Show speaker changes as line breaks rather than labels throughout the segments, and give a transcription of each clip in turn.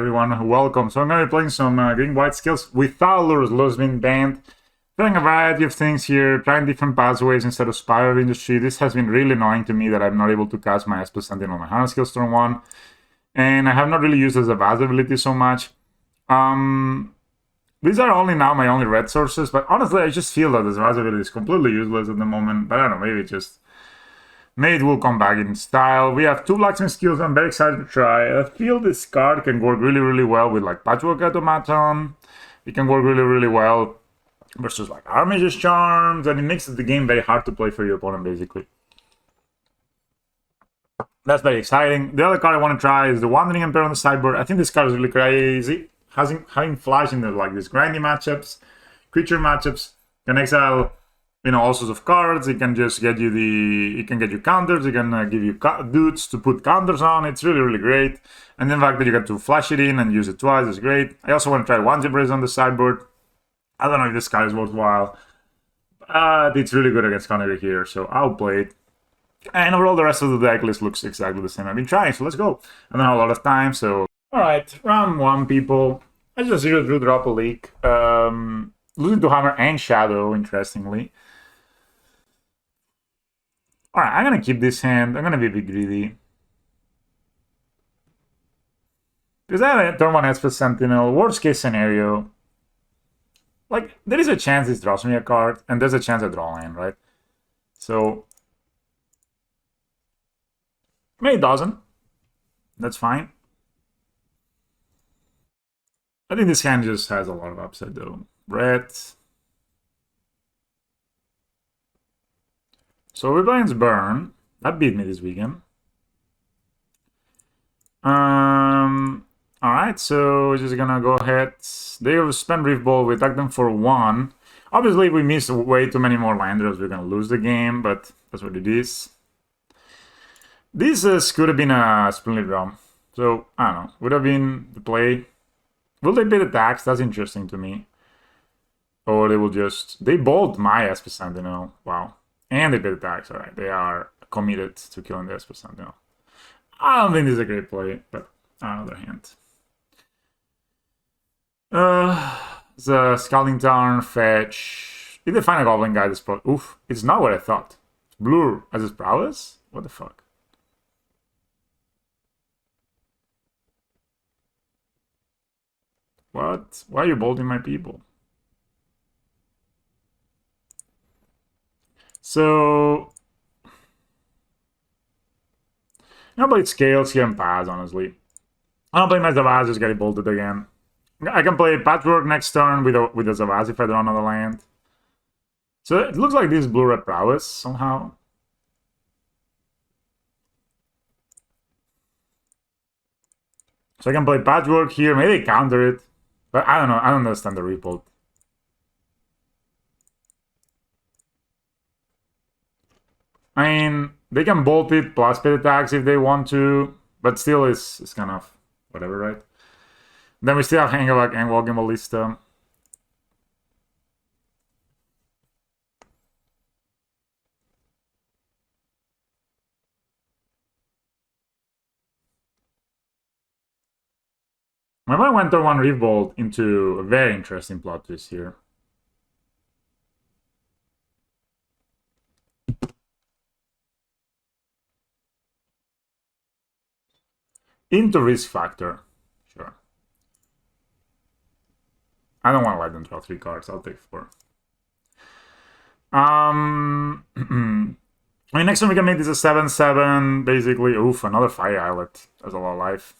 everyone, welcome. So I'm going to be playing some green white skills without Lurrus being banned. Trying a variety of things here, trying different pathways instead of Spire of Industry. This has been really annoying to me that I'm not able to cast my SP Sentinel on my Hardened Scales turn 1. And I have not really used the Zavaz ability so much. These are only now my only red sources, but honestly I just feel that the Zavaz ability is completely useless at the moment. But I don't know, maybe it will come back in style. We have two blacksmith skills I'm very excited to try. I feel this card can work really well with like Patchwork Automaton. It can work really well versus like Armiger's Charms, and it makes the game very hard to play for your opponent basically. That's very exciting. The other card I want to try is the Wandering Emperor on the sideboard. I think this card is really crazy. Having flash in the like these grindy matchups, creature matchups, can exile all sorts of cards. It can just get you it can get you counters. It can give you dudes to put counters on. It's really great. And the fact that you get to flash it in and use it twice is great. I also want to try Onesie Brace on the sideboard. I don't know if this card is worthwhile. But it's really good against counter here, so I'll play it. And overall, the rest of the deck list looks exactly the same I've been trying, so let's go. I don't have a lot of time, so... Alright, round 1, people. I just drew drop a leak. Losing to Hammer and Shadow, interestingly. Alright, I'm gonna keep this hand. I'm gonna be a bit greedy. Because I have a turn 1 SP Sentinel. Worst case scenario. Like, there is a chance this draws me a card, and there's a chance I draw land, right? So... maybe it doesn't. That's fine. I think this hand just has a lot of upside, though. Red... So Rebellion's Burn. That beat me this weekend. Alright, so we're just gonna go ahead. They have spent Reef Ball, we attack them for 1. Obviously, if we miss way too many more landers, we're gonna lose the game, but that's what it is. This could have been a Splendid Drum. So, I don't know. Would have been the play. Will they pay the tax? That's interesting to me. Or they will just... They bowled my SP Sentinel. Wow. And they pay the tax. Alright, they are committed to killing the SP Sentinel. I don't think this is a great play, but on the other hand. The Scalding Tarn, Fetch. If they find a Goblin guy, this pro... Oof, it's not what I thought. Blur as his prowess? What the fuck? What? Why are you bolting my people? So... I'm gonna play Scales here and pass, honestly. I don't play my Zavaz, just get it bolted again. I can play Patchwork next turn with a Zavaz if I draw another land. So it looks like this is Blue-Red Prowess, somehow. So I can play Patchwork here, maybe counter it. But I don't know, I don't understand the repolt. I mean, they can bolt it plus pay the tax if they want to, but still it's kind of whatever, right? Then we still have Hangelak and Walking Ballista. My opponent went turn 1 Revolt into a very interesting plot twist here. Into Risk Factor. Sure. I don't want to let them draw 3 cards. I'll take 4. I mean, next time we can make this a 7/7, basically. Oof, another Fire Islet. That's a lot of life.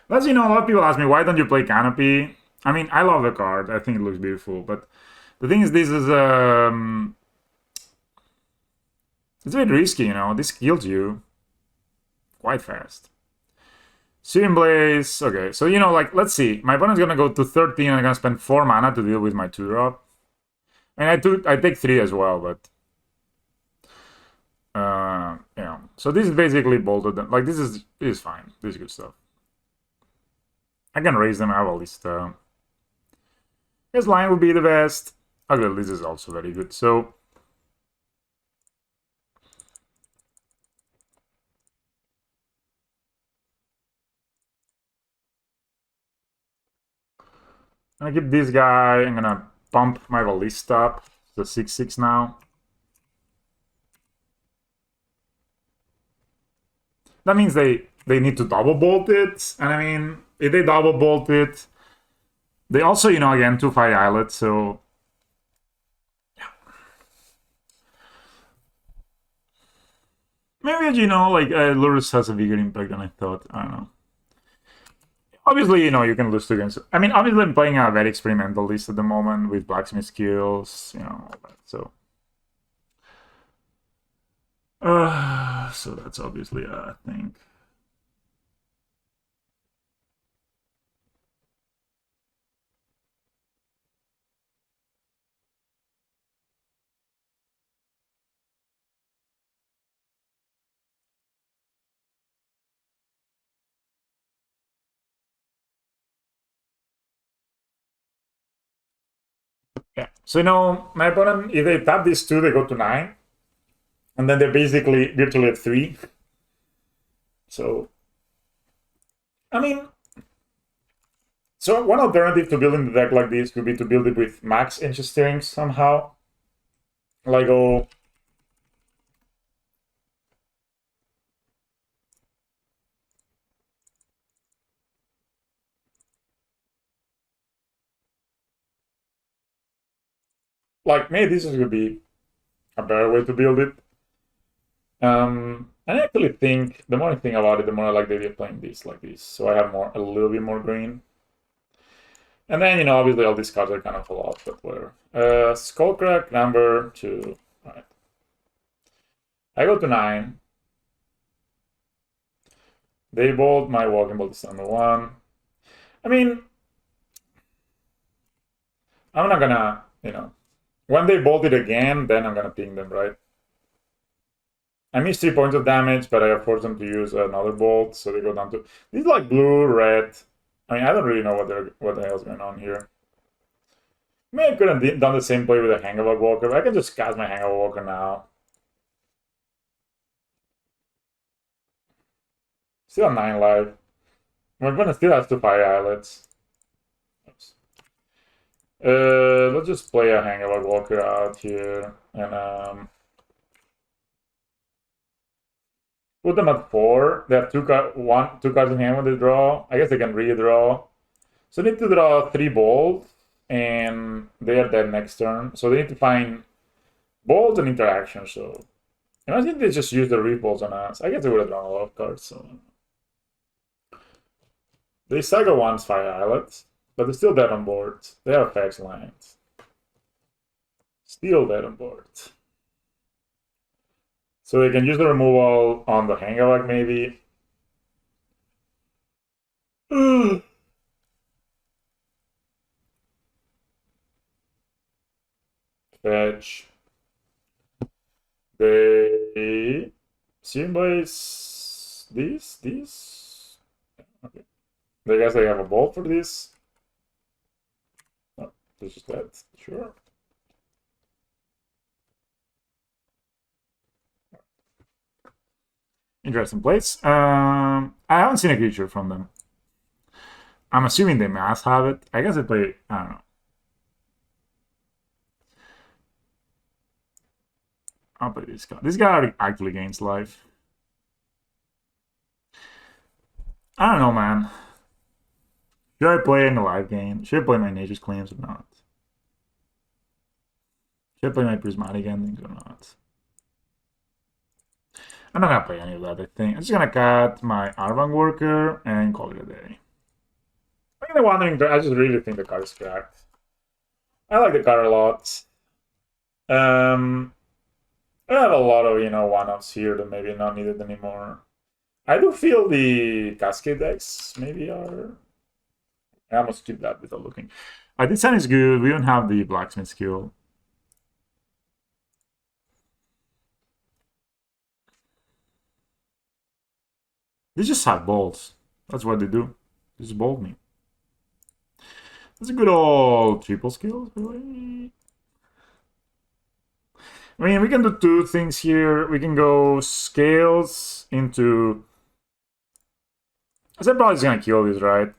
As you know, a lot of people ask me, why don't you play Canopy? I mean, I love the card. I think it looks beautiful. But the thing is, this is... it's a bit risky, This kills you quite fast. Searing Blaze. Okay, so, like, let's see. My opponent's gonna go to 13 and I'm gonna spend 4 mana to deal with my 2-drop. And I take 3 as well, but... So this is basically bolted. Like, this is fine. This is good stuff. I can raise them. I have all this stuff. His line would be the best. Okay, this is also very good. So... I'm gonna keep this guy. I'm gonna bump my ballista up to 6/6 now. That means they need to double bolt it, and I mean, if they double bolt it, they also, you know, again, 2 fire islets, so yeah. Maybe, you know, like Lurrus has a bigger impact than I thought. I don't know. Obviously, you know, you can lose to against. I mean, obviously, I'm playing a very experimental list at the moment with blacksmith skills, you know, all that. So that's obviously a thing. Yeah. So, you know, my opponent, if they tap these 2, they go to 9. And then they're basically virtually at 3. So, I mean, so one alternative to building the deck like this could be to build it with max inch steering somehow. Like, oh, like maybe this is gonna be a better way to build it. I actually think the more I think about it, the more I like the idea of playing this like this. So I have a little bit more green. And then, you know, obviously all these cards are kind of a lot, but whatever. Skullcrack number 2. All right. I go to 9. They bolt my walking bolt is number 1. I mean, I'm not gonna, you know, when they bolt it again, then I'm gonna ping them, right? I missed 3 points of damage, but I forced them to use another bolt, so they go down to... These are like blue, red. I mean, I don't really know what the hell's going on here. Maybe I could have done the same play with a Hangover Walker, but I can just cast my Hangover Walker now. Still 9 life. My opponent still has 2 fire islets. Oops. Let's just play a Hangover Walker out here, and put them at 4. They have 2 cards in hand when they draw. I guess they can redraw. So they need to draw 3 bolts, and they are dead next turn. So they need to find bolts and interaction. So imagine they just use the repulse on us. I guess they would have drawn a lot of cards. So they cycle once fire islets, but they're still dead on board. They have effects lines. Still dead on board. So they can use the removal on the Hangavak, maybe. Fetch. They symbolize this. Okay. I guess they have a bolt for this. Oh, this is that. Sure. Interesting plays. I haven't seen a creature from them. I'm assuming they must have it. I guess they play. I don't know. I'll play this guy. This guy actually gains life. I don't know, man. Should I play in the live game? Should I play my Nature's Claims or not? Should I play my Prismatic Endings or not? I'm not gonna play any of that, I think. I'm just gonna cut my Arvan Worker and call it a day. I think the Wandering, I just really think the card is cracked. I like the card a lot. I have a lot of, you know, one-offs here that maybe not needed anymore. I do feel the Cascade decks maybe are... I almost keep that without looking. This sign is good. We don't have the Blacksmith skill. They just have bolts. That's what they do. They just bolt me. That's a good old triple skill, really. I mean, we can do 2 things here. We can go scales into... I said probably just gonna kill this, right?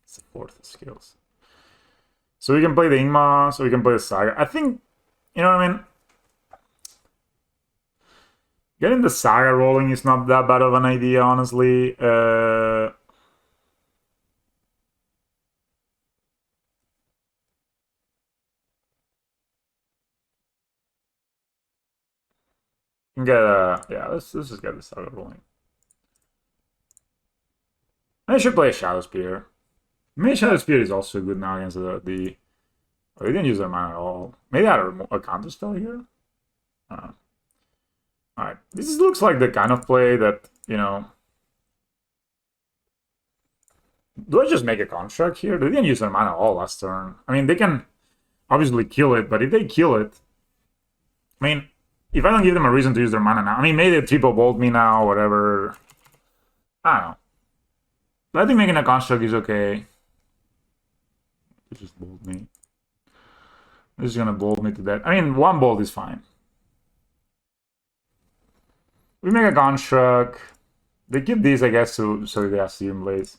It's a 4th skills. So we can play the Ingma, so we can play the Saga. I think, you know what I mean? Getting the Saga rolling is not that bad of an idea, honestly. Let's just get the Saga rolling. I should play a Shadow Spear. Maybe Shadow Spear is also good now against the oh, they didn't use their mana at all. Maybe I had a counter spell here. Alright, this looks like the kind of play that, you know. Do I just make a construct here? They didn't use their mana at all last turn. I mean, they can obviously kill it, but if they kill it, I mean, if I don't give them a reason to use their mana now, I mean, maybe they triple bolt me now, whatever. I don't know. But I think making a construct is okay. They just bolt me. They're just gonna bolt me to death. I mean, one bolt is fine. We make a construct. They give these, I guess, so they have Serum Blaze.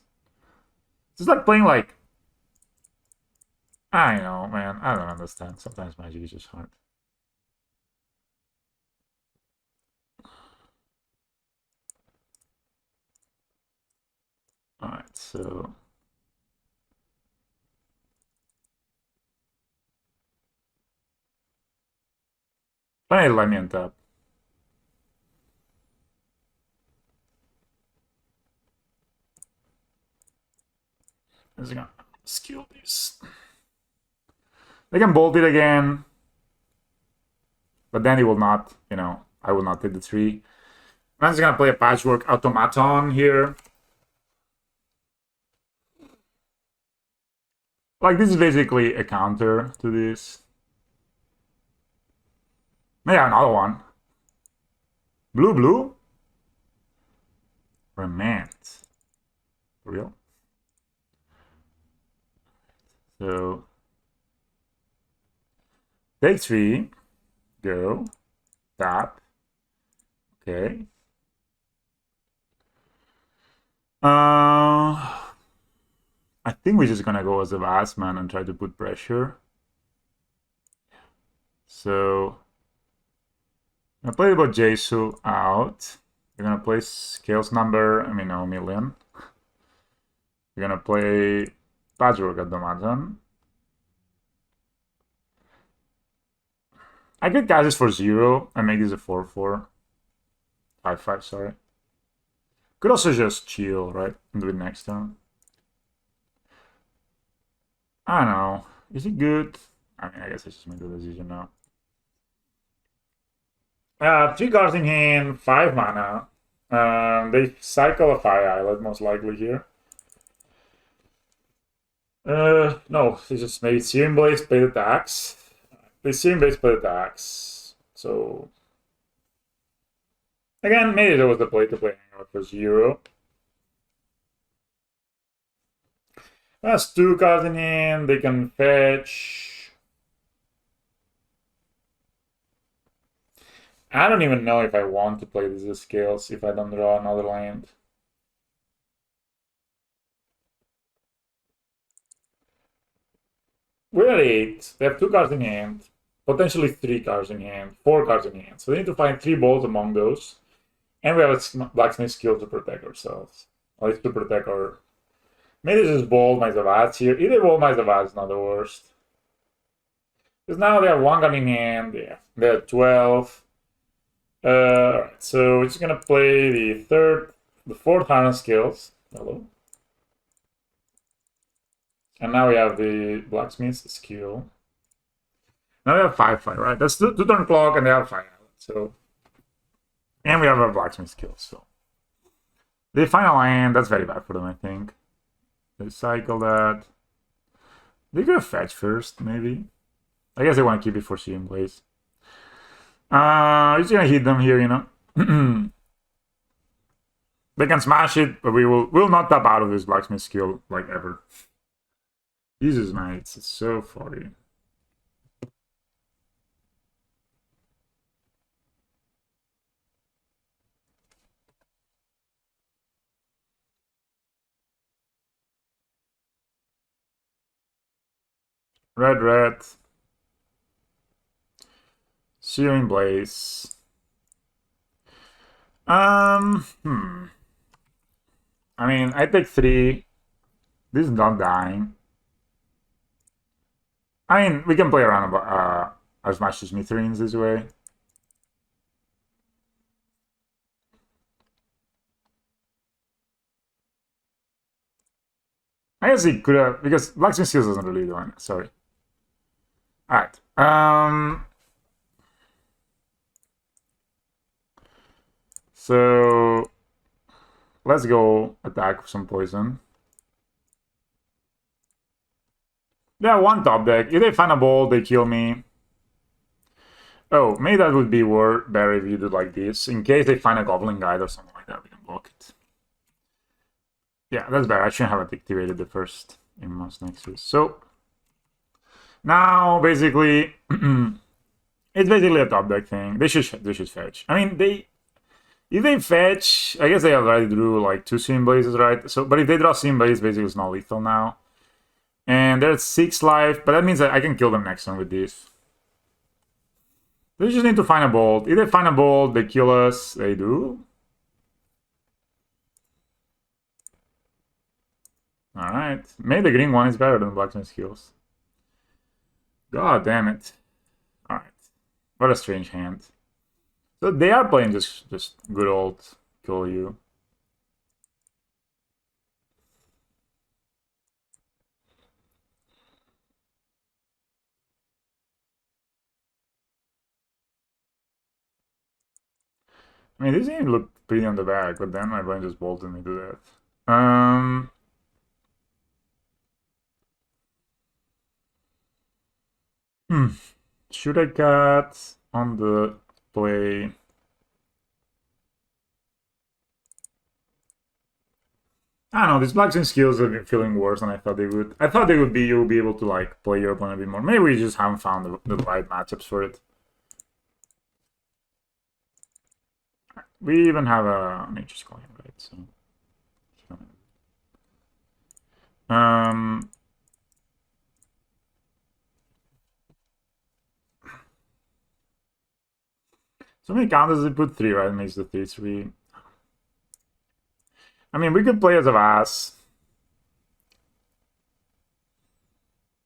It's like playing like... I know, man. I don't understand. Sometimes Magic is just hard. Alright, so... I need to let me untap. I'm just gonna skill this. They can bolt it again. But then he will not, you know, I will not take the 3. I'm just gonna play a Patchwork Automaton here. Like, this is basically a counter to this. Yeah, another one. Blue? Remand. For real? So... Take 3. Go. Tap. Okay. I think we're just gonna go as a Vast Man and try to put pressure. So... I'm gonna play about Jesu out. We're gonna play Scales number, I mean, no, million. We're gonna play Patchwork Automaton. I could cast this for 0 and make this a 4/4. 5/5, sorry. Could also just chill, right? And do it next turn. I don't know. Is it good? I mean, I guess I just made the decision now. 3 cards in hand, 5 mana. They cycle a Fire Islet, most likely here. No, it's just maybe Searing Blades, play the tax. They Searing Blades, play the tax. So... Again, maybe there was the play to play Hangout for 0. That's 2 cards in hand, they can fetch. I don't even know if I want to play these Scales if I don't draw another land. We're at 8. They have 2 cards in hand. Potentially 3 cards in hand. 4 cards in hand. So we need to find 3 bolts among those. And we have a Blacksmith skill to protect ourselves. At least to protect our... Maybe just bolt my Zavats here. Either bolt my Zavats is not the worst. Because now they have 1 gun in hand. Yeah. They have 12. Alright, so we're just gonna play the 4th Hardened Scales. Hello. And now we have the Blacksmith skill. Now we have 5/5, right? That's 2 turn clock and they have 5. So... And we have a Blacksmith skill, so... They final land, that's very bad for them, I think. They cycle that. They could fetch first, maybe. I guess they want to keep it for Searing Blaze. Just gonna hit them here, you know. They can smash it, but we'll not tap out of this Blacksmith skill, like, ever. Jesus, man, it's so funny. Red. Searing Blaze. I mean, I take 3. This is not dying. I mean, we can play around as much as Mithrins this way. I guess he could have, because Blacksmith Skills doesn't really do anything. Sorry. Alright. So let's go attack with some poison. Yeah, one top deck. If they find a ball, they kill me. Oh, maybe that would be better if you do like this. In case they find a Goblin Guide or something like that, we can block it. Yeah, that's better. I shouldn't have activated the first Immense Nexus. So now basically it's basically a top deck thing. They should fetch. I mean, if they fetch, I guess they already drew like 2 Searing Blazes, right? So, but if they draw Searing Blaze, basically it's not lethal now. And they're at 6 life, but that means that I can kill them next turn with this. They just need to find a bolt. If they find a bolt, they kill us. They do. Alright. Maybe the green one is better than Blacksmith Skills. God damn it. Alright. What a strange hand. So they are playing just good old kill you. I mean, this game looked pretty on the back, but then my brain just bolted me to that. Should I cut on the play? I don't know, these Blacksmith Skills have been feeling worse than I thought they would. I thought you'll be able to like play your opponent a bit more. Maybe we just haven't found the right matchups for it. We even have a Nature's Claim, right? So so many counters they put 3, right? Makes the 3/3. I mean, we could play as a Vase.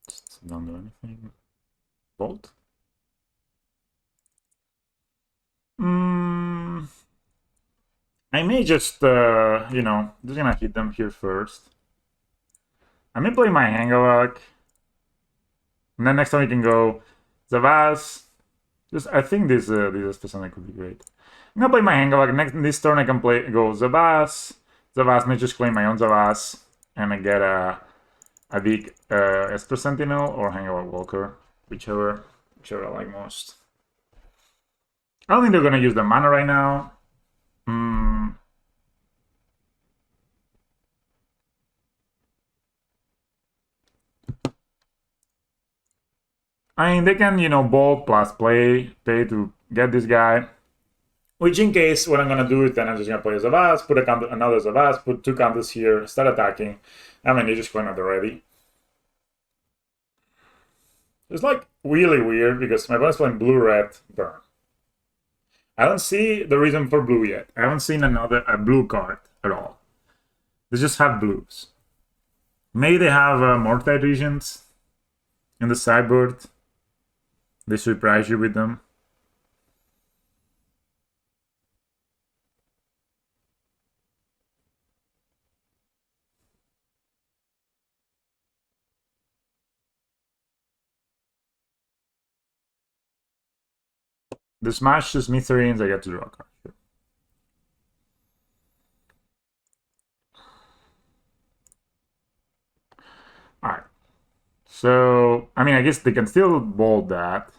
Just don't do anything. Bolt. I may just, you know, just gonna hit them here first. I may play my Hangavak. And then next time we can go Zavas. Just, I think this Spasana could be great. I'm gonna play my Hangavak. This turn I can go Zavas. Zavas may just claim my own Zavas. And I get a big Esper Sentinel or Hangavak Walker. Whichever I like most. I don't think they're gonna use the mana right now. I mean, they can, you know, bolt plus pay to get this guy. Which, in case, what I'm gonna do is then I'm just gonna play Zavas, put another Zavas, put 2 counters here, start attacking. I mean, they just claim at the ready. It's like really weird because my opponent's playing blue-red burn. I don't see the reason for blue yet. I haven't seen a blue card at all. They just have blues. Maybe they have Mortite Regents in the sideboard. They surprise you with them. The smash is Mithrins, I get to draw a card. Sure. Alright. So, I mean, I guess they can still bolt that.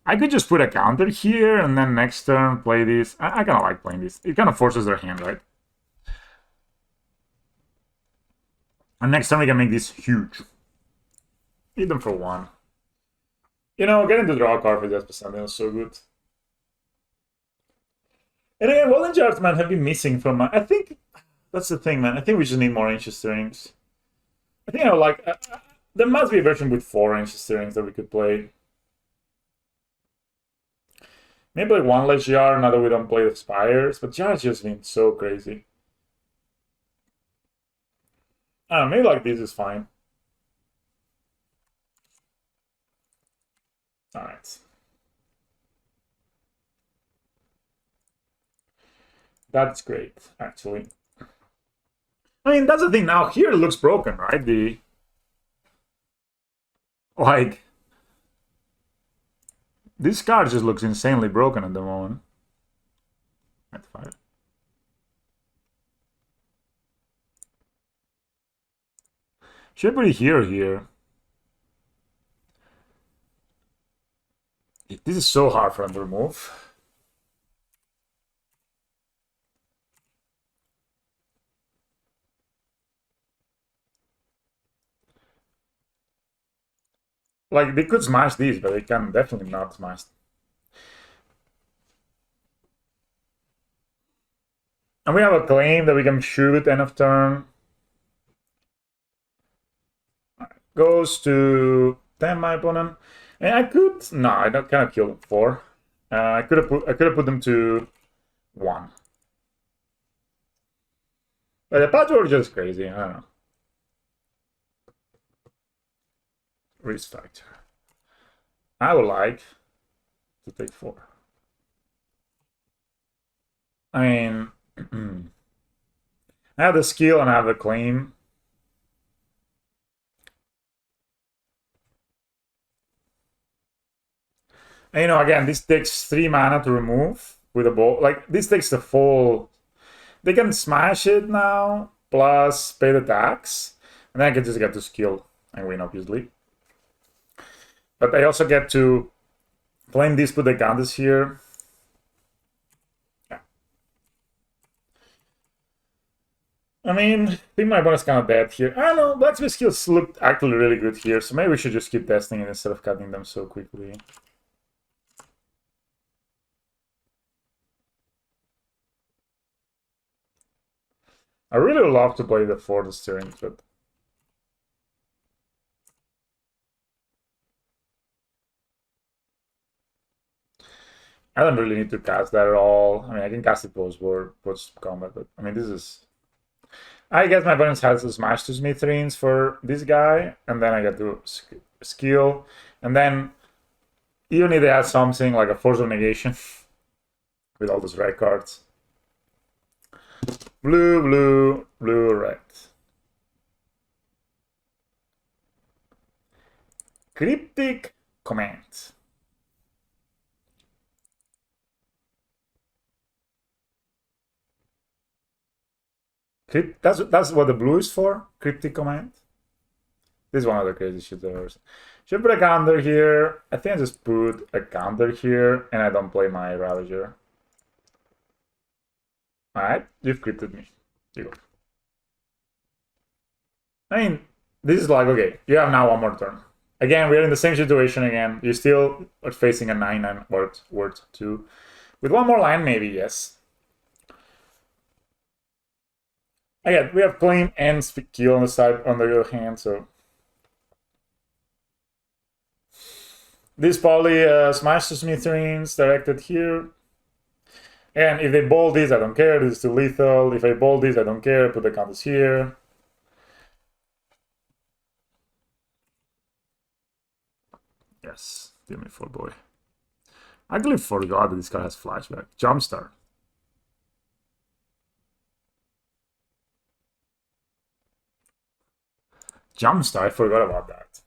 I could just put a counter here and then next turn play this. I kind of like playing this. It kind of forces their hand, right? And next time we can make this huge. Hit them for 1. You know, getting to draw a card for this percent is so good. And again, Walden Jarts, man, have been missing from my... I think that's the thing, man. I think we just need more Ancient Strings. I think I would like... There must be a version with 4-inch steerings that we could play. Maybe like one less GR, now that we don't play the Spires, but GR's just been so crazy. I don't know, maybe like this is fine. Alright. That's great, actually. I mean, that's the thing now. Here it looks broken, right? Like, this card just looks insanely broken at the moment. At 5. Should put it here. This is so hard for him to remove. Like, they could smash these, but they can definitely not smash. And we have a claim that we can shoot end of turn. Goes to 10, my opponent. And I could... No, I cannot kill them 4. I could have put them to 1. But the patchwork is just crazy. I don't know. Risk factor. I would like to take 4. I mean, I have the skill and I have the claim. And, you know, again, this takes 3 mana to remove with a ball. Like, this takes the full... They can smash it now, plus pay the tax. And then I can just get to skill and win, obviously. But I also get to claim this, put the counters here. Yeah. I mean, I think my opponent's kind of dead here. I don't know, blacksmith skills looked actually really good here, so maybe we should just keep testing it instead of cutting them so quickly. I really would love to play the 4 steering, but... I don't really need to cast that at all. I mean, I can cast it post-combat, but I mean, this is... I guess my opponent has to smash 2 Smithrines for this guy, and then I get to skill, and then even if they have something like a Force of Negation with all those red cards. Blue, blue, blue, red. Cryptic Command. That's what the blue is for? Cryptic Command? This is one of the crazy shit I've ever seen. Should put a counter here. I think I just put a counter here, and I don't play my Ravager. Alright, you've crypted me. You go. I mean, this is like, okay, you have now 1 more turn. Again, we're in the same situation again. You still are facing a 9-9 worth 2. With 1 more line, maybe, yes. Again, we have claim and skill on the side, on the other hand, so... This probably smash the Smithrines directed here. And if they bolt this, I don't care. This is too lethal. If I bolt this, I don't care. Put the counters here. Yes, deal me 4, boy. I actually forgot that this card has flashback. Jumpstart. Jumpstart, I forgot about that.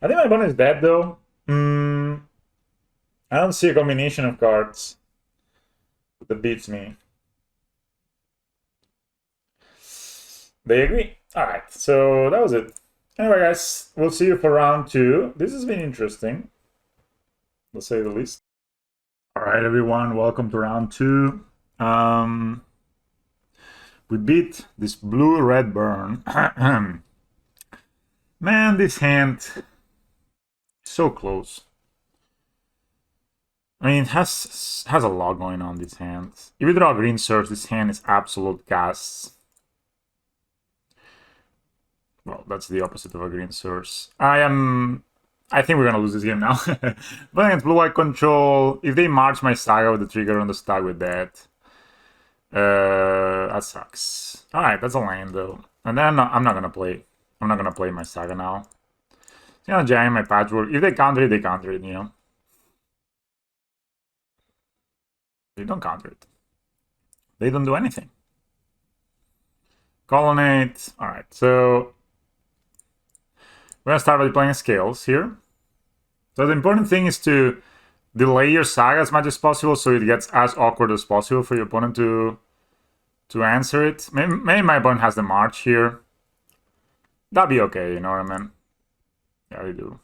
I think my opponent is dead though. I don't see a combination of cards that beats me. They agree. Alright, so that was it. Anyway, guys, we'll see you for round 2. This has been interesting, to say the least. Alright, everyone, welcome to round 2. We beat this blue-red burn. Man, this hand so close. I mean, it has a lot going on, this hand. If you draw green search, this hand is absolute gas. Well, that's the opposite of a green source. I think we're gonna lose this game now. But against blue-white control, if they march my saga with the trigger on the stack with that, that sucks. All right, that's a lane though. And then I'm not gonna play. I'm not gonna play my saga now. It's gonna jam my patchwork. If they counter it, they counter it. You know. They don't counter it. They don't do anything. Colonnade. All right, so we're gonna start by playing scales here. So the important thing is to delay your saga as much as possible, so it gets as awkward as possible for your opponent to answer it. Maybe my opponent has the march here. That'd be okay, you know what I mean? Yeah, we do.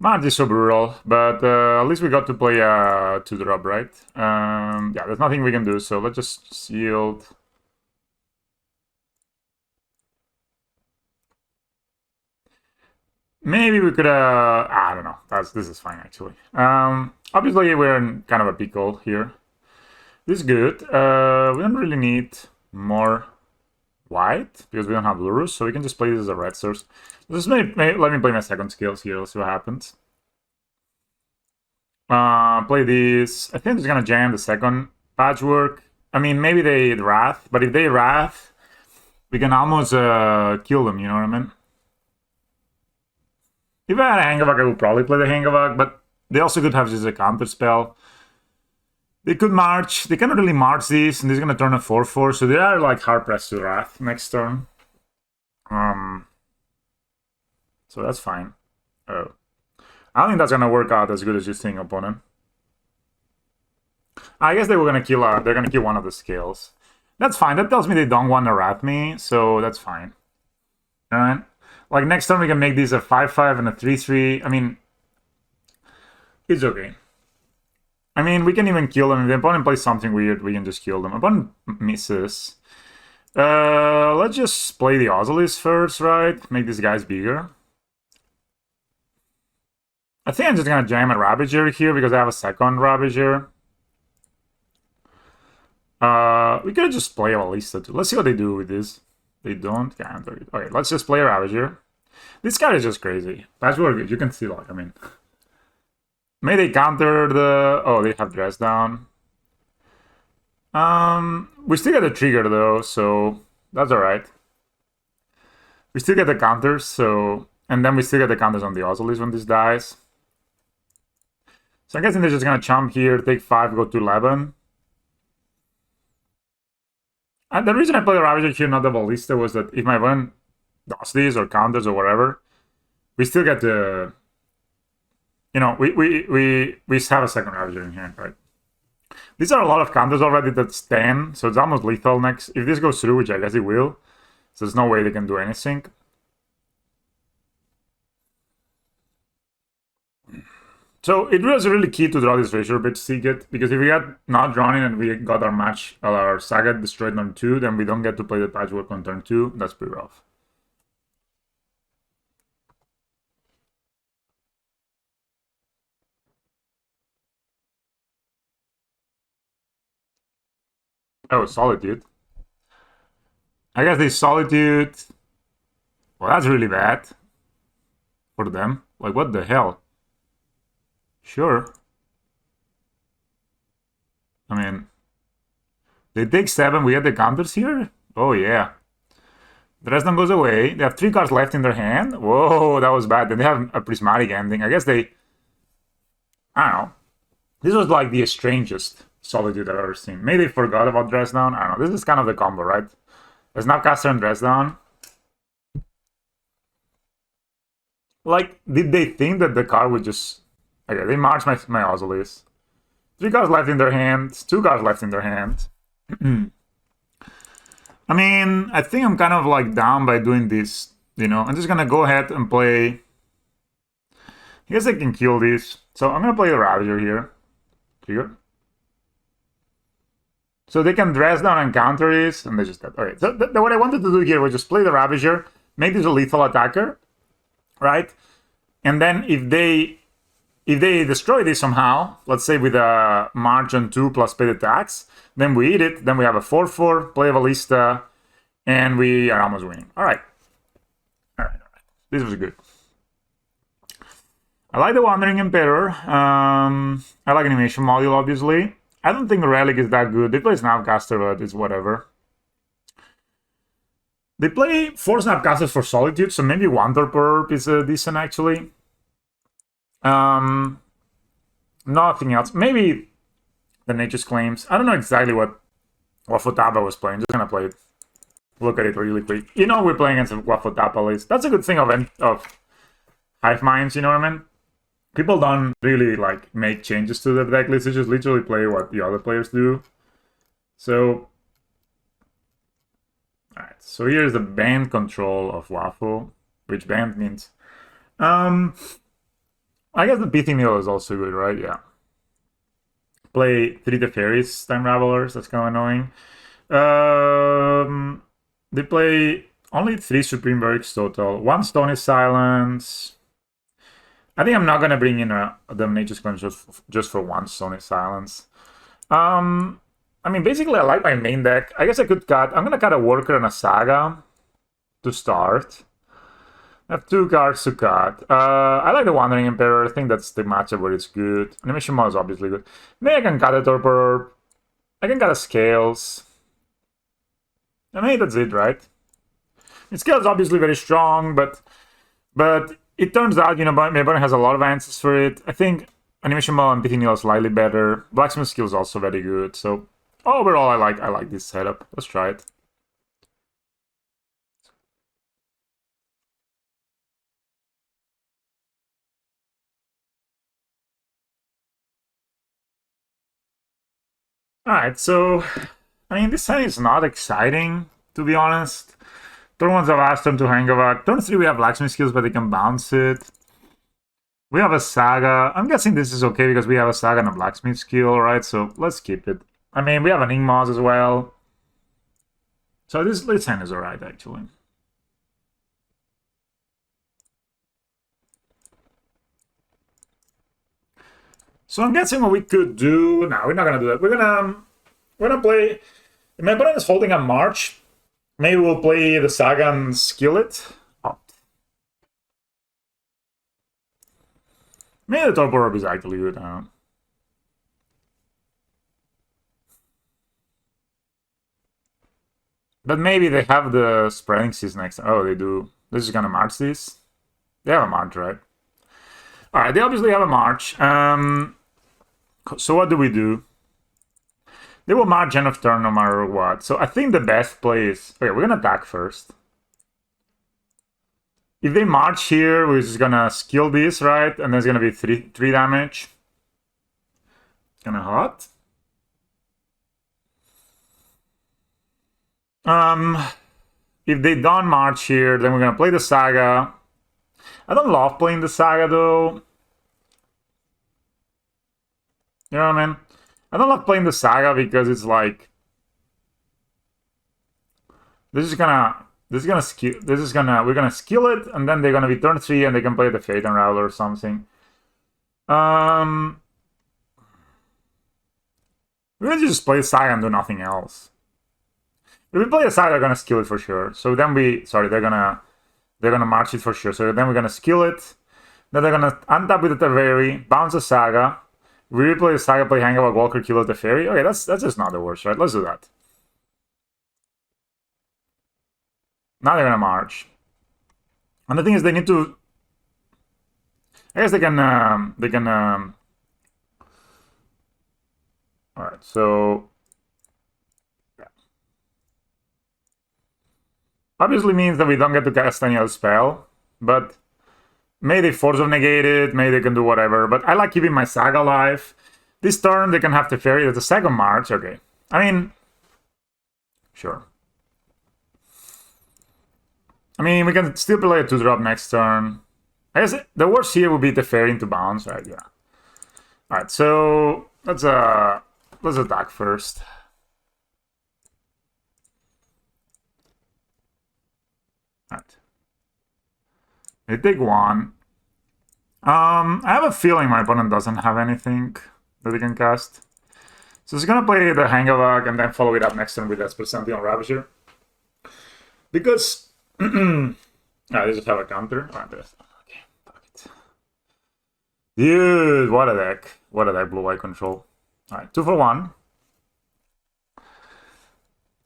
March is so brutal, but at least we got to play 2-drop, right? Yeah, there's nothing we can do, so let's just yield. Maybe we could, I don't know. This is fine, actually. Obviously, we're in kind of a pickle here. This is good. We don't really need more white, because we don't have Lurrus, so we can just play this as a red source. Let me play my second skills here, let's see what happens. Play this. I think it's gonna jam the second patchwork. I mean, maybe they Wrath, but if they Wrath, we can almost kill them, you know what I mean? If I had a Hangavak, I would probably play the Hangavak, but they also could have just a counter spell. They could march. They cannot really march this, and this is going to turn a 4-4, so they are like hard-pressed to Wrath next turn. So that's fine. Oh. I don't think that's going to work out as good as you think, opponent. I guess they were going to kill, they're going to kill one of the scales. That's fine. That tells me they don't want to Wrath me, so that's fine. Alright? Like, next time we can make these a 5-5 and a 3-3. I mean, it's okay. I mean, we can even kill them. If the opponent plays something weird, we can just kill them. Opponent misses. Let's just play the Ozolis first, right? Make these guys bigger. I think I'm just gonna jam a Ravager here because I have a second Ravager. We could just play a Ballista too. Let's see what they do with this. They don't counter it. Okay, let's just play a Ravager. This guy is just crazy. Patchwork, you can see, like, I mean... May they counter the... Oh, they have Dress Down. We still get the trigger, though, so... That's alright. We still get the counters, so... And then we still get the counters on the Ozolis when this dies. So I'm guessing they're just gonna chump here, take 5, go to 11. And the reason I played the Ravager here, not the Ballista, was that if my opponent does this or counters or whatever, we still get the... You know, we have a second Ravager in hand, right? These are a lot of counters already. That's 10, so it's almost lethal next. If this goes through, which I guess it will, so there's no way they can do anything. So it was really key to draw this Razor Bitch Seagate, because if we got not drawn in and we got our Saga destroyed on 2, then we don't get to play the Patchwork on turn 2. That's pretty rough. Oh, Solitude. I guess they Solitude... Well, that's really bad. For them. Like, what the hell? Sure. I mean... They take 7, we get the counters here? Oh, yeah. Dresden goes away. They have 3 cards left in their hand. Whoa, that was bad. Then they have a Prismatic Ending. I guess they... I don't know. This was like the strangest Solitude I've ever seen. Maybe they forgot about Dress Down. I don't know. This is kind of the combo, right? There's Snapcaster and Dress Down. Like, did they think that the card would just... Okay, they march my Ozolis. 3 cards left in their hand. 2 cards left in their hand. I mean, I think I'm kind of like down by doing this, you know. I'm just gonna go ahead and play... I guess I can kill this. So I'm gonna play the Ravager here. Trigger. So they can Dress Down and counter this, and they just... Okay, so what I wanted to do here was just play the Ravager, make this a lethal attacker, right? And then if they destroy this somehow, let's say with a March on 2 plus paid attacks, then we eat it, then we have a 4-4, play a Ballista, and we are almost winning. Alright, This was good. I like the Wandering Emperor. I like Animation Module, obviously. I don't think Relic is that good. They play Snapcaster, but it's whatever. They play 4 Snapcasters for Solitude, so maybe 1 Torpor is decent, actually. Nothing else. Maybe the Nature's Claims. I don't know exactly what Wafotapa was playing. Just gonna play it. Look at it really quick. You know we're playing against Wafotapa list. That's a good thing of Hive Minds, you know what I mean? People don't really like make changes to the deck list. They just literally play what the other players do. So, alright. So here's the band control of Wafo, which band means. I guess the Pithing Needle is also good, right? Yeah. Play 3 Teferis, Time Ravelers. That's kind of annoying. They play only 3 Supreme Verdict total. 1 Stony Silence. I think I'm not gonna bring in the Nature's Claim just for 1 Stony Silence. I mean, basically, I like my main deck. I guess I could cut. I'm gonna cut a Worker and a Saga to start. I have 2 cards to cut. I like the Wandering Emperor. I think that's the matchup where it's good. Animation Mod is obviously good. Maybe I can cut a Torpor. I can cut a Scales. I mean, that's it, right? Scales is obviously very strong, but it turns out, you know, my opponent has a lot of answers for it. I think Animation Mod and Pithing Needle are slightly better. Blacksmith skill is also very good. So overall, I like this setup. Let's try it. Alright, so I mean, this hand is not exciting, to be honest. Turn 1's a last turn to Hangavak. Turn 3 we have Blacksmith skills, but they can bounce it. We have a Saga. I'm guessing this is okay because we have a Saga and a Blacksmith skill, right? So let's keep it. I mean, we have an Ingmaz as well. So this hand is alright, actually. So I'm guessing what we could do... No, we're not gonna do that. We're gonna play... If my opponent is holding a March, maybe we'll play the Saga and Skillet. Oh. Maybe the Torpor Orb is actually good. But maybe they have the Spreading Seas next time. Oh, they do. They're just gonna march this. They have a march, right? Alright, they obviously have a march. So what do we do? They will march end of turn no matter what. So I think the best play is... Okay, we're gonna attack first. If they march here, we're just gonna skill this, right? And there's gonna be 3 damage. It's gonna hot. If they don't march here, then we're gonna play the Saga. I don't love playing the Saga though. You know what I mean? I don't love playing the Saga because it's like we're gonna skill it, and then they're gonna be turn 3 and they can play the Fate Unraveler or something. We're gonna just play the Saga and do nothing else. If we play the Saga, they're gonna skill it for sure. So then they're gonna march it for sure. So then we're gonna skill it. Then they're gonna untap with the Teferi, bounce the Saga. We replay the Saga, play Hangavak, Walker, kill the Teferi. Okay, that's just not the worst, right? Let's do that. Now they're gonna march. And the thing is, they need to... I guess they can... Alright, so... Yeah. Obviously means that we don't get to cast any other spell, but... Maybe they Force of Negate it, maybe they can do whatever, but I like keeping my Saga alive. This turn, they can have Teferi. That's a second march, okay. I mean... Sure. I mean, we can still play a 2-drop next turn. I guess the worst here would be Teferi into bounce, right? Yeah. Alright, so let's attack first. Alright. They take 1. I have a feeling my opponent doesn't have anything that he can cast. So he's gonna play the Hangavak and then follow it up next turn with Desperate Sentinel Ravager. Because They just have a counter. Okay, fuck it. Dude, what a deck. What a deck, blue-white control. Alright, 2 for 1.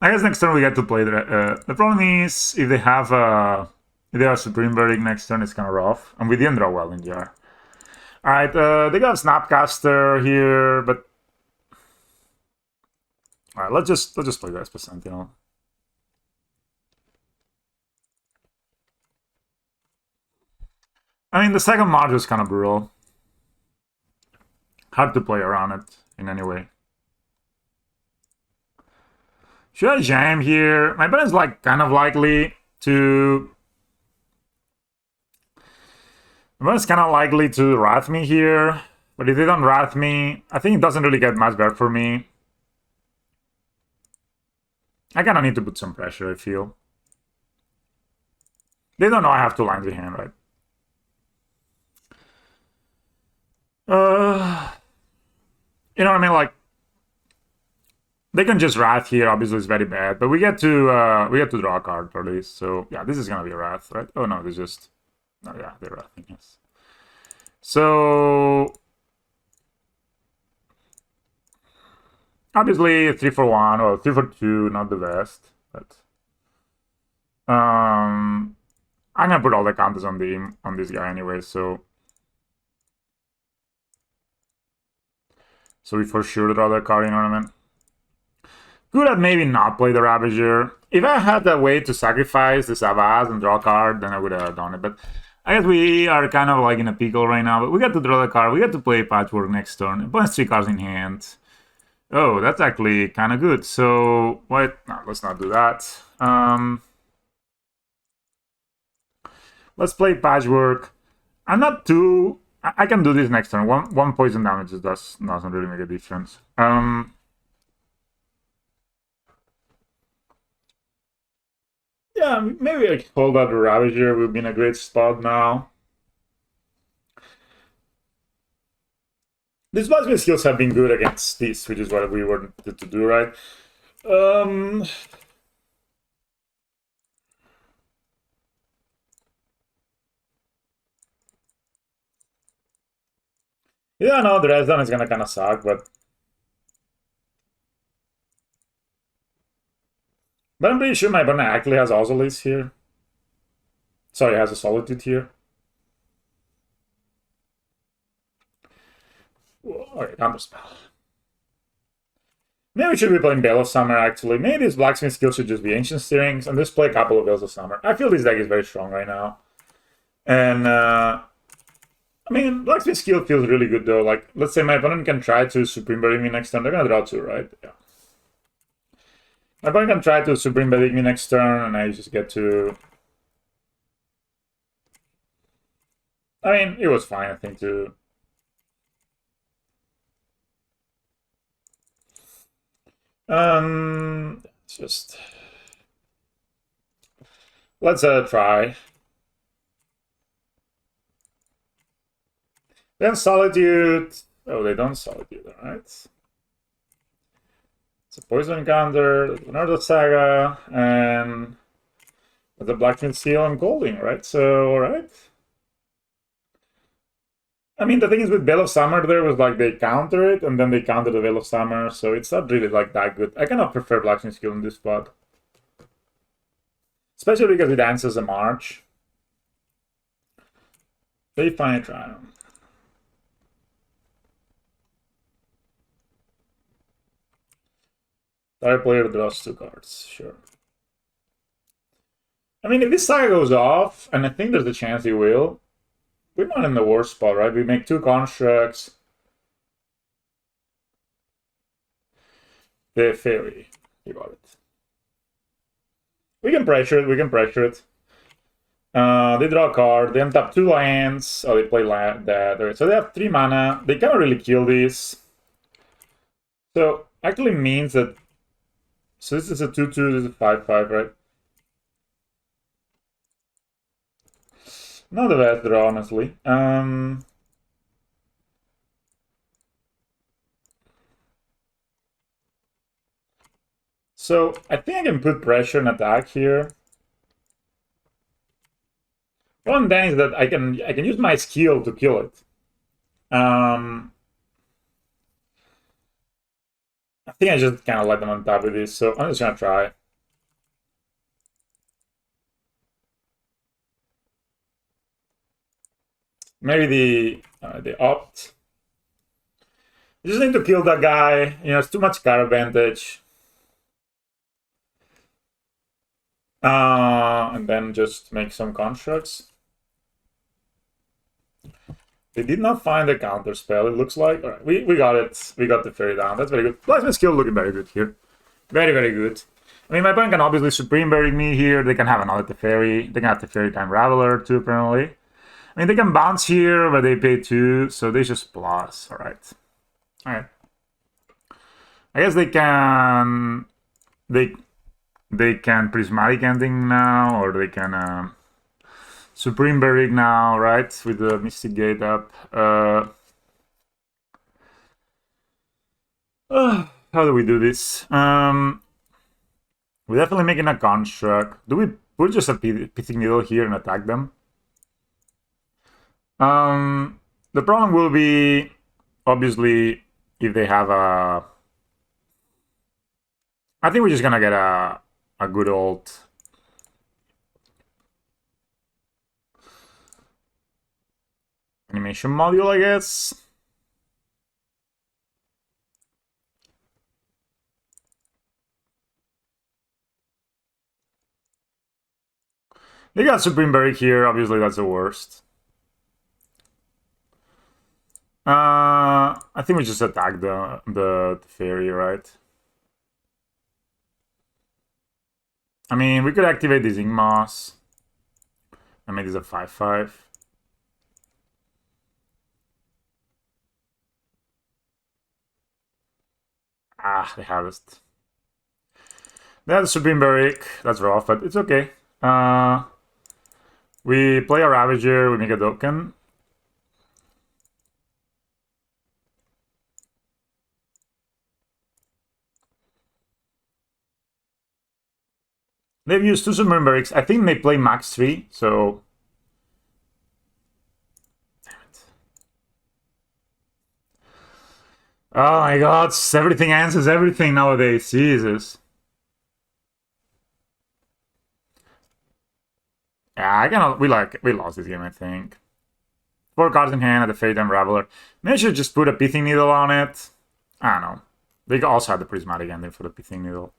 I guess next turn we get to play the problem is if they have if they are Supreme Verdict next turn, it's kind of rough, and we didn't draw well in GR. All right, they got Snapcaster here, but all right, let's just play Vespa Sentinel. I mean, the second mod is kind of brutal. Hard to play around it in any way. Should I jam here? My opponent's like kind of likely to. My opponent's kind of likely to wrath me here, but if they don't wrath me, I think it doesn't really get much better for me. I kind of need to put some pressure, I feel. They don't know I have 2 lines behind, right? You know what I mean? Like, they can just wrath here. Obviously, it's very bad, but we get to draw a card for this. So yeah, this is gonna be a wrath, right? Oh no, they just yeah, they're wrathing, yes. So obviously 3 for 1 or 3 for 2, not the best, but I'm gonna put all the counters on this guy anyway. So we for sure draw the card in ornament. Could have maybe not played the Ravager. If I had that way to sacrifice the Savaz and draw a card, then I would have done it. But I guess we are kind of like in a pickle right now. But we got to draw the card. We got to play Patchwork next turn. Opponent's 3 cards in hand. Oh, that's actually kind of good. So, what? No, let's not do that. Let's play Patchwork. I'm not too... I can do this next turn. One poison damage doesn't really make a difference. Yeah, maybe I hold out the Ravager. We'll be in a great spot now. These blacksmith skills have been good against this, which is what we wanted to do, right? Yeah, no, the Resdown is gonna kind of suck, but I'm pretty sure my opponent actually has Ozolis here. Sorry, has a Solitude here. Okay, Counterspell. Maybe we should be playing Veil of Summer, actually. Maybe this blacksmith skill should just be Ancient Stirrings, and just play a couple of Veils of Summer. I feel this deck is very strong right now. And, I mean, blacksmith skill feels really good, though. Like, let's say my opponent can try to Supreme Verdict me next turn. They're gonna draw 2, right? Yeah. My opponent can try to Supreme Verdict me next turn, and I just get to... I mean, it was fine, I think, to... Just... Let's try. Then Solitude. Oh, they don't Solitude, alright. It's a Poison Counter, another Saga, and the Blacksmith Seal and Golding, right? So, alright. I mean, the thing is with Veil of Summer, there was like they counter it, and then they counter the Veil of Summer, so it's not really like that good. I kind of prefer Blacksmith Skill in this spot. Especially because it answers a March. They find try. Target player draws 2 cards, sure. I mean, if this Saga goes off, and I think there's a chance he will, we're not in the worst spot, right? We make 2 constructs. The Fairy. You got it. We can pressure it, we can pressure it. They draw a card, they untap 2 lands. Oh, they play that. Okay, so they have 3 mana. They cannot really kill this. So, actually means that... So this is a 2-2, this is a 5-5, right? Not the best draw, honestly. So I think I can put pressure and attack here. Problem then is that I can use my skill to kill it. I think I just kind of let them on top of this, so I'm just gonna try. Maybe the opt. You just need to kill that guy. You know, it's too much card advantage. And then just make some constructs. They did not find a counter spell, it looks like. All right, we got it. We got the fairy down. That's very good. Plasma skill looking very good here. Very, very good. I mean, my opponent can obviously Supreme Bury me here. They can have another Teferi. They can have Teferi Time Raveler too, apparently. I mean, they can bounce here, but they pay 2, so they just plus. All right. All right. I guess they can... They can Prismatic Ending now, or they can... Supreme Buried now, right? With the Mystic Gate up. How do we do this? We're definitely making a construct. Do we put just a Pithing Needle here and attack them? The problem will be, obviously, if they have a... I think we're just gonna get a good old... animation module, I guess. They got Supreme Buried here, obviously that's the worst. I think we just attack the fairy, right? I mean, we could activate this Ingmoss and make this a 5/5. Ah, they harvest. They have the Supreme Buried. That's rough, but it's okay. We play a Ravager, we make a Dokkan. They've used 2 Supreme Burieds. I think they play max 3, so... Damn it. Oh my god, everything answers everything nowadays. Jesus. Yeah, we lost this game, I think. 4 cards in hand at the Fairy Time Raveler. Maybe I should just put a Pithing Needle on it. I don't know. They also had the Prismatic Ending for the Pithing Needle.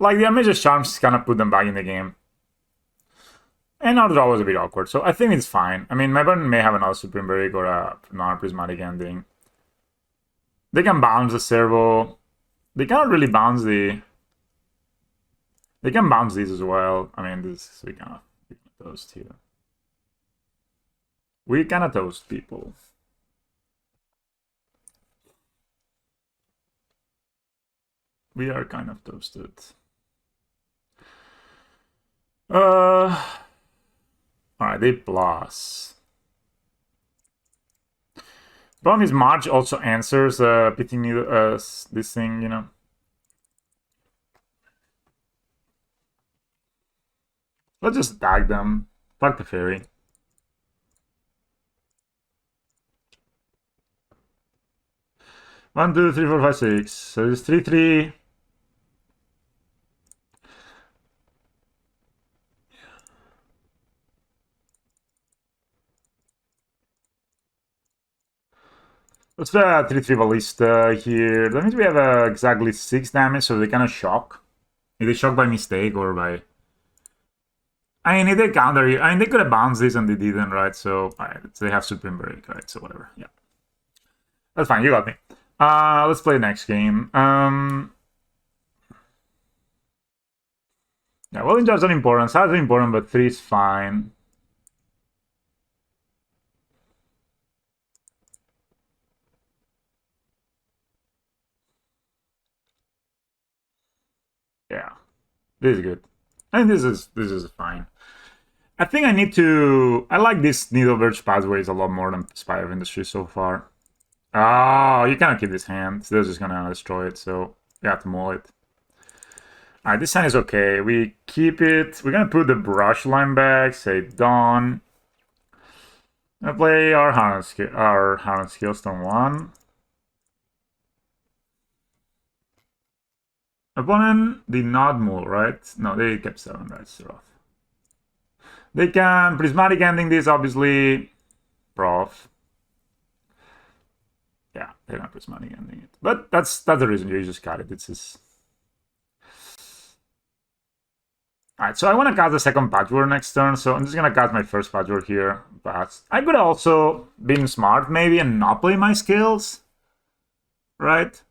Like, the Amaze's Charms kind of put them back in the game. And now the draw was a bit awkward, so I think it's fine. I mean, my opponent may have another Supreme Buried or a non-Prismatic Ending. They can bounce the Servo. They cannot really bounce the... They can bounce these as well. I mean, this we kind of toast here. We kind of toast people. We are kind of toasted. Alright, they plus. Problem is March also answers Pithing Needle, this thing, you know. Let's just attack them. Fuck the fairy. One, two, three, four, five, six. So it's 3/3. Let's play a 3/3 Ballista here. That means we have exactly 6 damage, so they kind of shock. If they shock by mistake or by... I mean, if they counter you, I mean, they could have bounced this and they didn't, right? So, alright, they have Supreme Break, right? So, whatever, yeah. That's fine, you got me. Let's play the next game. Yeah, well, Injuries are important. Size are important, but 3 is fine. Yeah, this is good. And this is fine. I think I need to... I like this Needle Verge pathways a lot more than Spire of Industry so far. Oh, you cannot keep this hand. They're just gonna destroy it, so you have to mull it. Alright, this sign is okay. We keep it. We're gonna put the brush line back, say done. Gonna play our Hardened Scales turn 1. Opponent did not move, right? No, they kept 7, right? So off. They can prismatic ending this, obviously. Prof. Yeah, they're not prismatic ending it. But that's the reason you just cut it. It's just... Alright, so I want to cast the second patchwork next turn, so I'm just gonna cast my first patchwork here. But I could also been smart maybe and not play my skills. Right?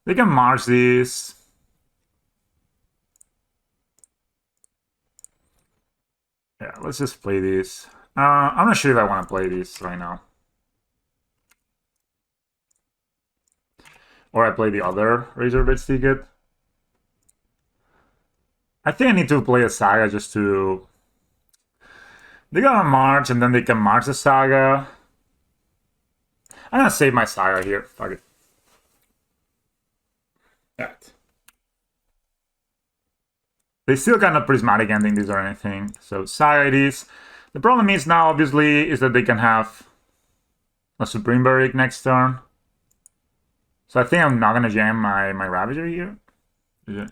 They can march this. Yeah, let's just play this. I'm not sure if I want to play this right now. Or I play the other Razorblade ticket. I think I need to play a Saga just to... They're gonna march and then they can march the Saga. I'm gonna save my Saga here. Fuck it. Right. They still cannot prismatic ending this or anything. So Saga it is. The problem is now, obviously, is that they can have a Supreme Barrick next turn. So I think I'm not gonna jam my Ravager here. Yeah.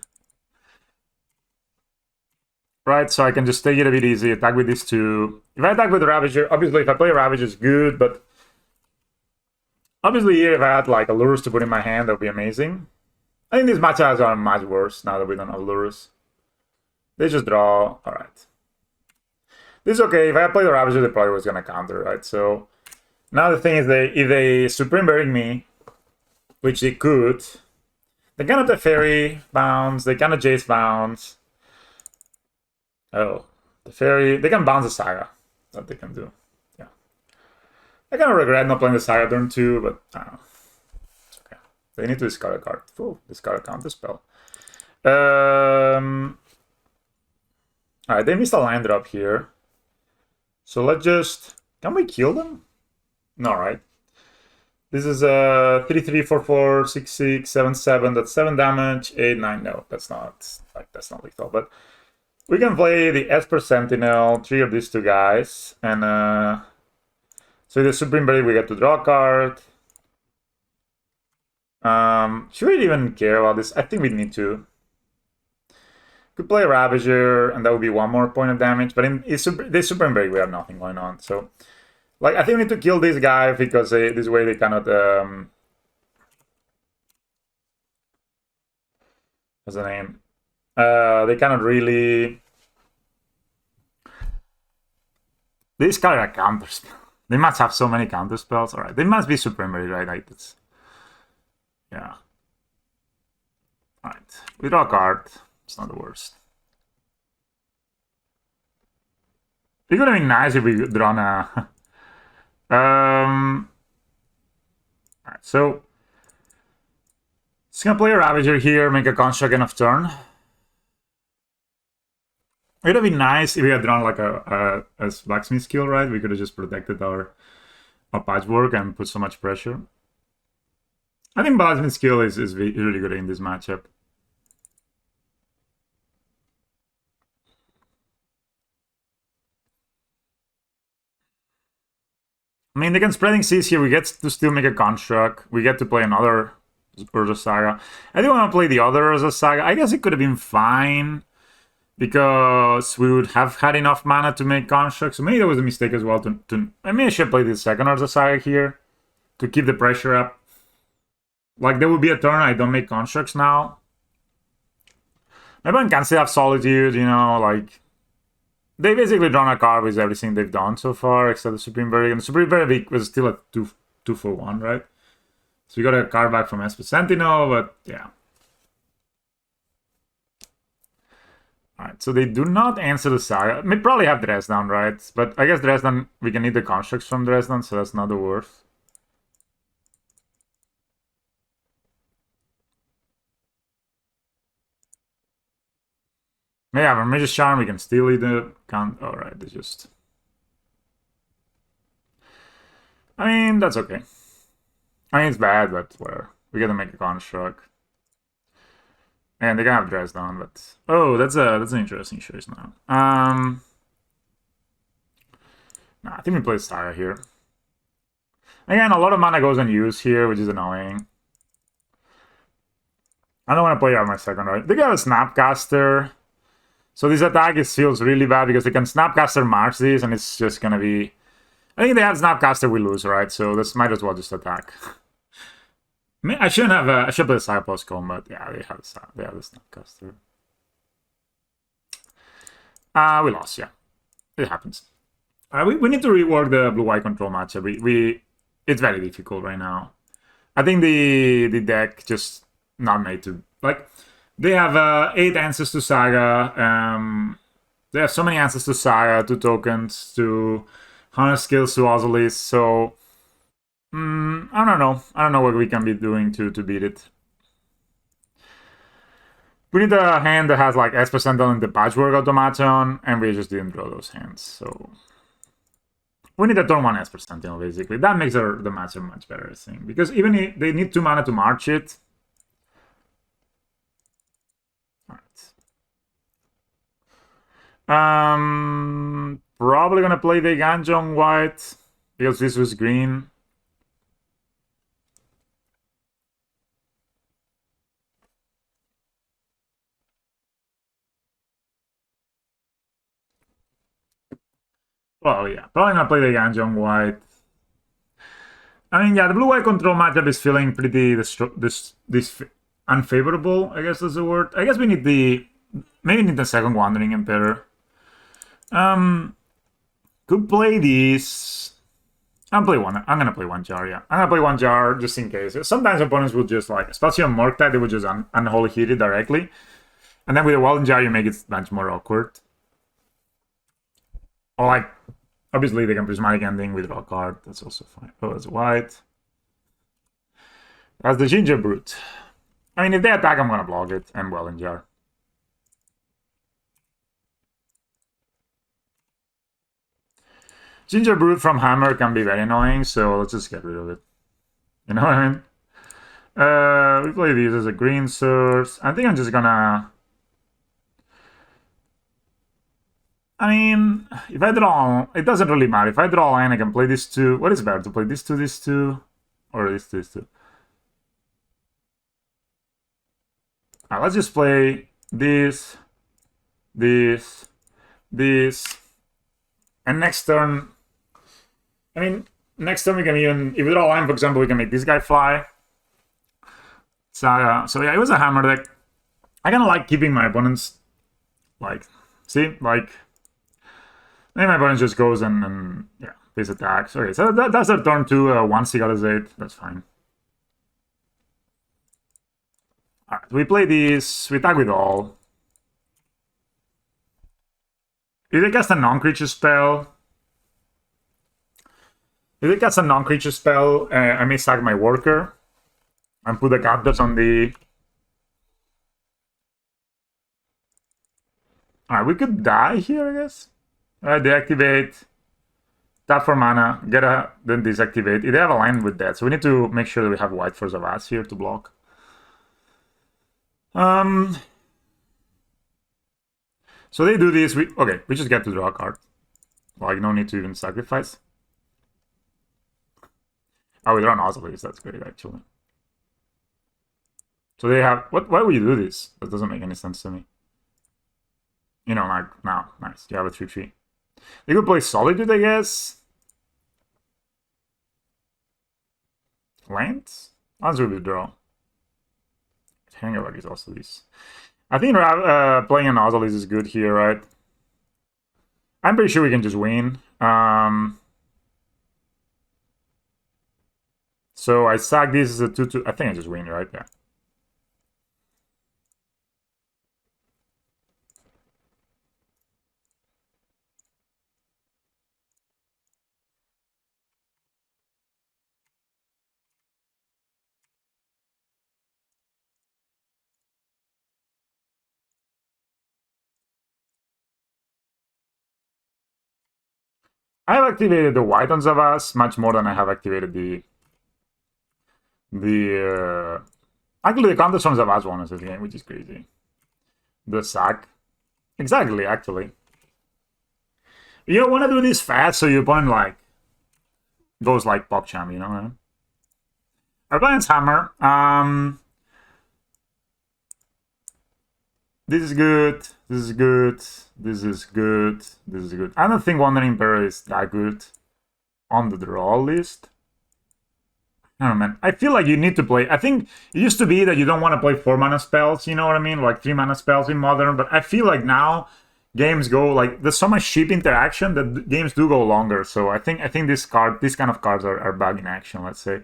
Right, so I can just take it a bit easy, attack with these two. If I attack with the Ravager, obviously if I play Ravager is good, but obviously here if I had like a Lurrus to put in my hand, that would be amazing. I think these matchups are much worse now that we don't have Lurrus. They just draw. Alright. This is okay. If I play the Ravager, they probably was gonna counter, right? So now the thing is if they Supreme Barrick me, which they could, they cannot Teferi bounce, they cannot Jace bounce. Oh, the Fairy, they can bounce the Saga. That they can do. Yeah. I kind of regret not playing the Saga turn 2, but I don't know. It's okay. They need to discard a card. Oh, discard a counter spell. Alright, they missed a line drop here. So let's just... Can we kill them? No, right? This is 3/3, 4/4, 6/6, 7/7. That's 7 damage, 8, 9. No, that's not lethal. But we can play the Esper Sentinel, 3 of these two guys, and so the Supreme Barrick we get to draw a card. Should we even care about this? I think we need to. Could play Ravager, and that would be 1 more point of damage. But in the Supreme Barrick, we have nothing going on. So, like, I think we need to kill this guy because this way they cannot. What's the name? They cannot really. These guys are counter spells. They must have so many counter spells. Alright, they must be Supreme Barrick, right? Like it's. Yeah. Alright. We draw a card. It's not the worst. It would have been nice if we drawn a. Alright, so. Just gonna play a Ravager here, make a construct end of turn. It would have been nice if we had drawn like a blacksmith skill, right? We could have just protected our patchwork and put so much pressure. I think blacksmith skill is really good in this matchup. I mean, they can spreading seas here. We get to still make a construct. We get to play another Urza Saga. I do want to play the other Urza Saga. I guess it could have been fine because we would have had enough mana to make constructs. So maybe that was a mistake as well. I mean, I should play the second Urza Saga here to keep the pressure up. Like, there would be a turn I don't make constructs now. My opponent can still have Solitude, you know, like... They basically drawn a card with everything they've done so far, except the Supreme Barrick. And the Supreme Barrick was still a 2-for-1, right? So we got a card back from Esper Sentinel, but yeah. Alright, so they do not answer the Saga. They probably have Dresden, right? But I guess Dresden, we can need the constructs from Dresden, so that's not the worst. Yeah, from Mage's Charm, we can still eat the count. Alright, it's just... I mean, that's okay. I mean, it's bad, but whatever. We gotta make a construct. And they can have dress down, but oh, that's an interesting choice now. Nah, I think we play Saga here. Again, a lot of mana goes unused here, which is annoying. I don't want to play out my second right. They have a Snapcaster. So this attack feels really bad because they can Snapcaster march this and it's just gonna be... I think they have Snapcaster, we lose, right? So this might as well just attack. I shouldn't have... I should play Saga post combat. Yeah, they have the Snapcaster. We lost, yeah. It happens. We need to rework the blue-white control matchup. It's very difficult right now. I think the deck just not made to... Like, they have 8 answers to Saga. They have so many answers to Saga, 2 tokens, to 100 skills to Ozolist, so... I don't know. I don't know what we can be doing to beat it. We need a hand that has like S% on the Patchwork Automaton, and we just didn't draw those hands, so... We need a turn 1 S%, basically. That makes the matchup much better, I think. Because even if they need 2 mana to march it. Alright. Probably gonna play the Ganjon white, because this was green. Well, yeah, probably gonna play the Ganjon white. I mean, yeah, the blue-white control matchup is feeling pretty this unfavorable, I guess that's the word. I guess we need maybe need the second Wandering Emperor. Could play these. I'm gonna play one jar, yeah. I'm gonna play one jar just in case. Sometimes opponents will just like, especially on Murktide, they would just unholy hit it directly. And then with a Walden Jar, you make it much more awkward. Or like, obviously they can Prismatic Ending with draw card. That's also fine. Oh, that's white. That's the Ginger Brute. I mean, if they attack, I'm gonna block it and Walden Jar. Ginger Brute from Hammer can be very annoying, so let's just get rid of it. You know what I mean? We play these as a green source. I think I'm just gonna... I mean, if I draw... It doesn't really matter. If I draw a line, I can play this 2. What is better, to play this 2, or this 2? Alright, let's just play this, and next turn... I mean, next turn we can even... If we draw a line, for example, we can make this guy fly. So yeah, it was a Hammer deck. I kind of like keeping my opponents... Like, see? Like... Then my opponent just goes and yeah, face attacks. Okay, so that's their turn 2, 1 Cigalizate. That's fine. Alright, we play this. We attack with all. If they cast a non-creature spell... I may sack my worker and put the counters on the... Alright, we could die here, I guess. Alright, deactivate, tap for mana, then deactivate. They have a line with that, so we need to make sure that we have white for Zavas here to block. So they do this, we just get to draw a card. Like, no need to even sacrifice. Oh, we draw an Ozolist, that's great, actually. So they have... Why would you do this? That doesn't make any sense to me. You know, like, now, nice, you have a 3-3. They could play Solitude, I guess. Lands? Lands will be draw. Hangarok is also this. I think playing an Ozolist is good here, right? I'm pretty sure we can just win. So I sack this as a 2-2. I think I just win, right? Yeah. I have activated the white on Zavas much more than I have activated the The actually the counter summons the last one in this game, which is crazy. The sack. Exactly, actually. You don't want to do this fast so your opponent like goes like PogChamp, you know? Our opponent's hammer. This is good. This is good. This is good. This is good. I don't think Wandering Emperor is that good on the draw list. I don't know, man. I feel like you need to play. I think it used to be that you don't want to play 4-mana spells, you know what I mean? Like 3-mana spells in Modern. But I feel like now games go like there's so much ship interaction that games do go longer. So I think these kind of cards are back in action, let's say.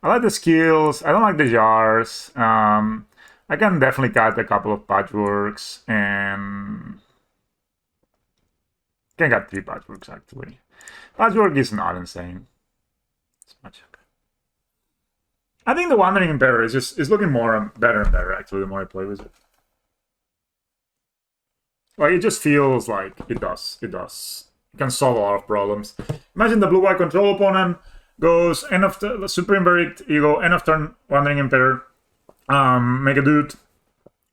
I like the skills. I don't like the jars. I can definitely cut a couple of patchworks and can cut 3 patchworks actually. Patchwork is not insane. It's much. I think the Wandering Emperor is looking more better and better actually the more I play with it. Like it just feels like it does. It can solve a lot of problems. Imagine the blue-white control opponent goes end of the Supreme Verdict, you go end of turn Wandering Emperor, make a dude,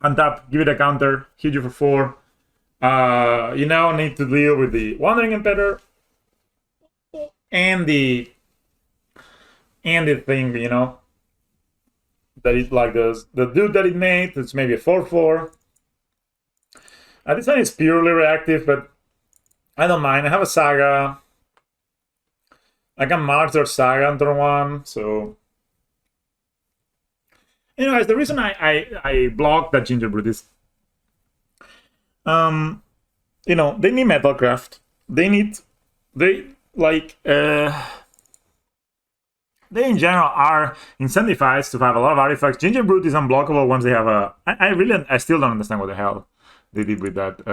untap, give it a counter, hit you for 4. You now need to deal with the Wandering Emperor and the thing, you know, that is like the dude that it made. It's maybe a 4/4. This one is purely reactive, but I don't mind. I have a Saga. I can march their Saga on turn 1, so. Anyways, the reason I blocked that Gingerbread is, you know, they need Metalcraft. They in general are incentivized to have a lot of artifacts. Gingerbread is unblockable once they have a. I still don't understand what the hell they did with that.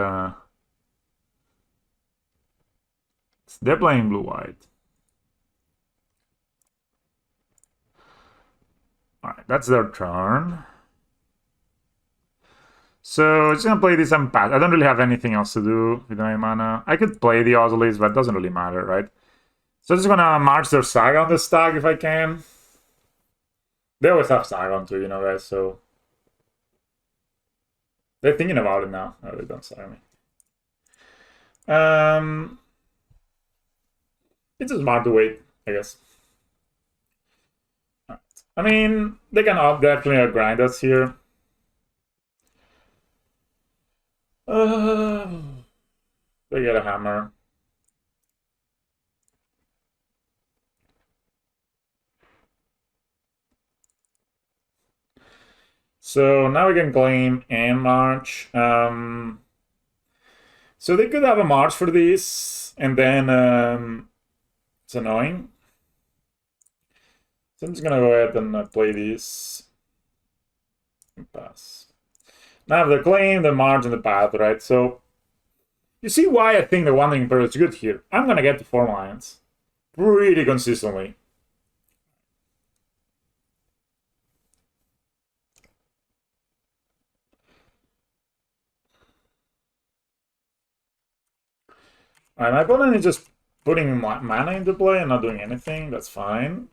They're playing blue-white. Alright, that's their turn. So just gonna play this and pass. I don't really have anything else to do with my mana. I could play the Ozolys, but it doesn't really matter, right? So I'm just gonna march their Saga on the stack if I can. They always have Saga on too, you know, guys, so. They're thinking about it now. No, they don't Saga me. It's just smart to wait, I guess. Right. I mean, they can definitely grind us here. They get a hammer. So now we can claim and march. So they could have a march for this, and then it's annoying. So I'm just gonna go ahead and play this and pass. Now I have the claim, the march, and the path, right? So you see why I think the Wandering Emperor is good here. I'm gonna get to 4 lines pretty consistently. Alright, my opponent is just putting mana into play and not doing anything. That's fine.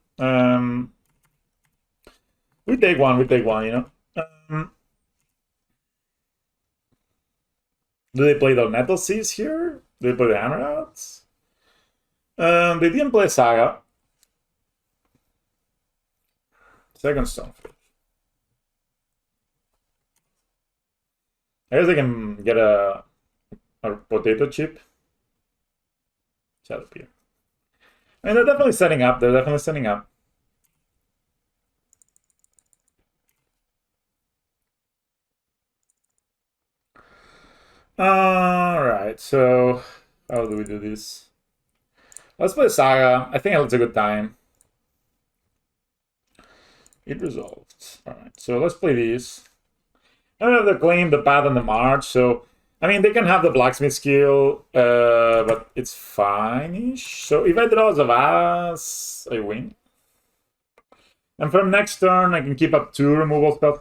We take one, you know. Do they play the Metal Seas here? Do they play the Hammer Outs? They didn't play Saga. Second Stonefish. I guess they can get a potato chip. Shut up here. I mean, they're definitely setting up. They're definitely setting up. Alright, so how do we do this? Let's play Saga. I think it's a good time. It resolved. Alright, so let's play these. I have the claim, the path, and the march, so I mean, they can have the blacksmith skill, but it's fine-ish. So if I draw the vase, I win. And from next turn, I can keep up 2 removal spells.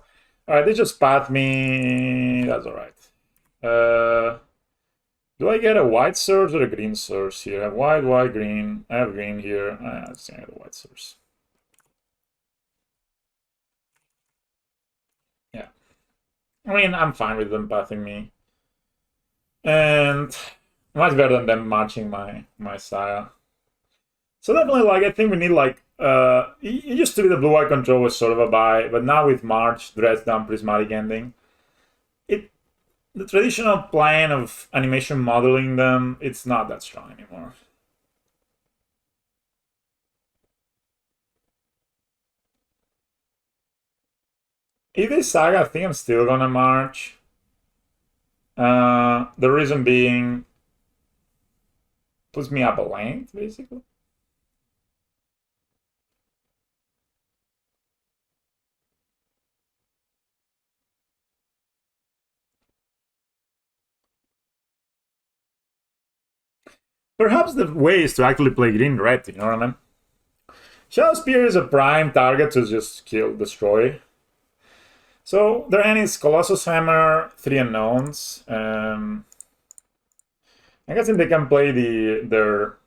Alright, they just path me. That's alright. Do I get a white source or a green source here? I have white, green. I have green here. I just get a white source. I mean, I'm fine with them pathing me. And much better than them marching my Saya. So definitely, like, I think we need, like, it used to be the blue-eye control was sort of a buy, but now with March, Dress Down, Prismatic Ending, the traditional plan of animation modeling them, it's not that strong anymore. If they Saga, I think I'm still gonna March. The reason being, puts me up a length, basically. Perhaps the way is to actually play green-red, you know what I mean? Shadow Spear is a prime target to just kill, destroy. So their end is Colossus Hammer, 3 unknowns. I'm guessing they can play their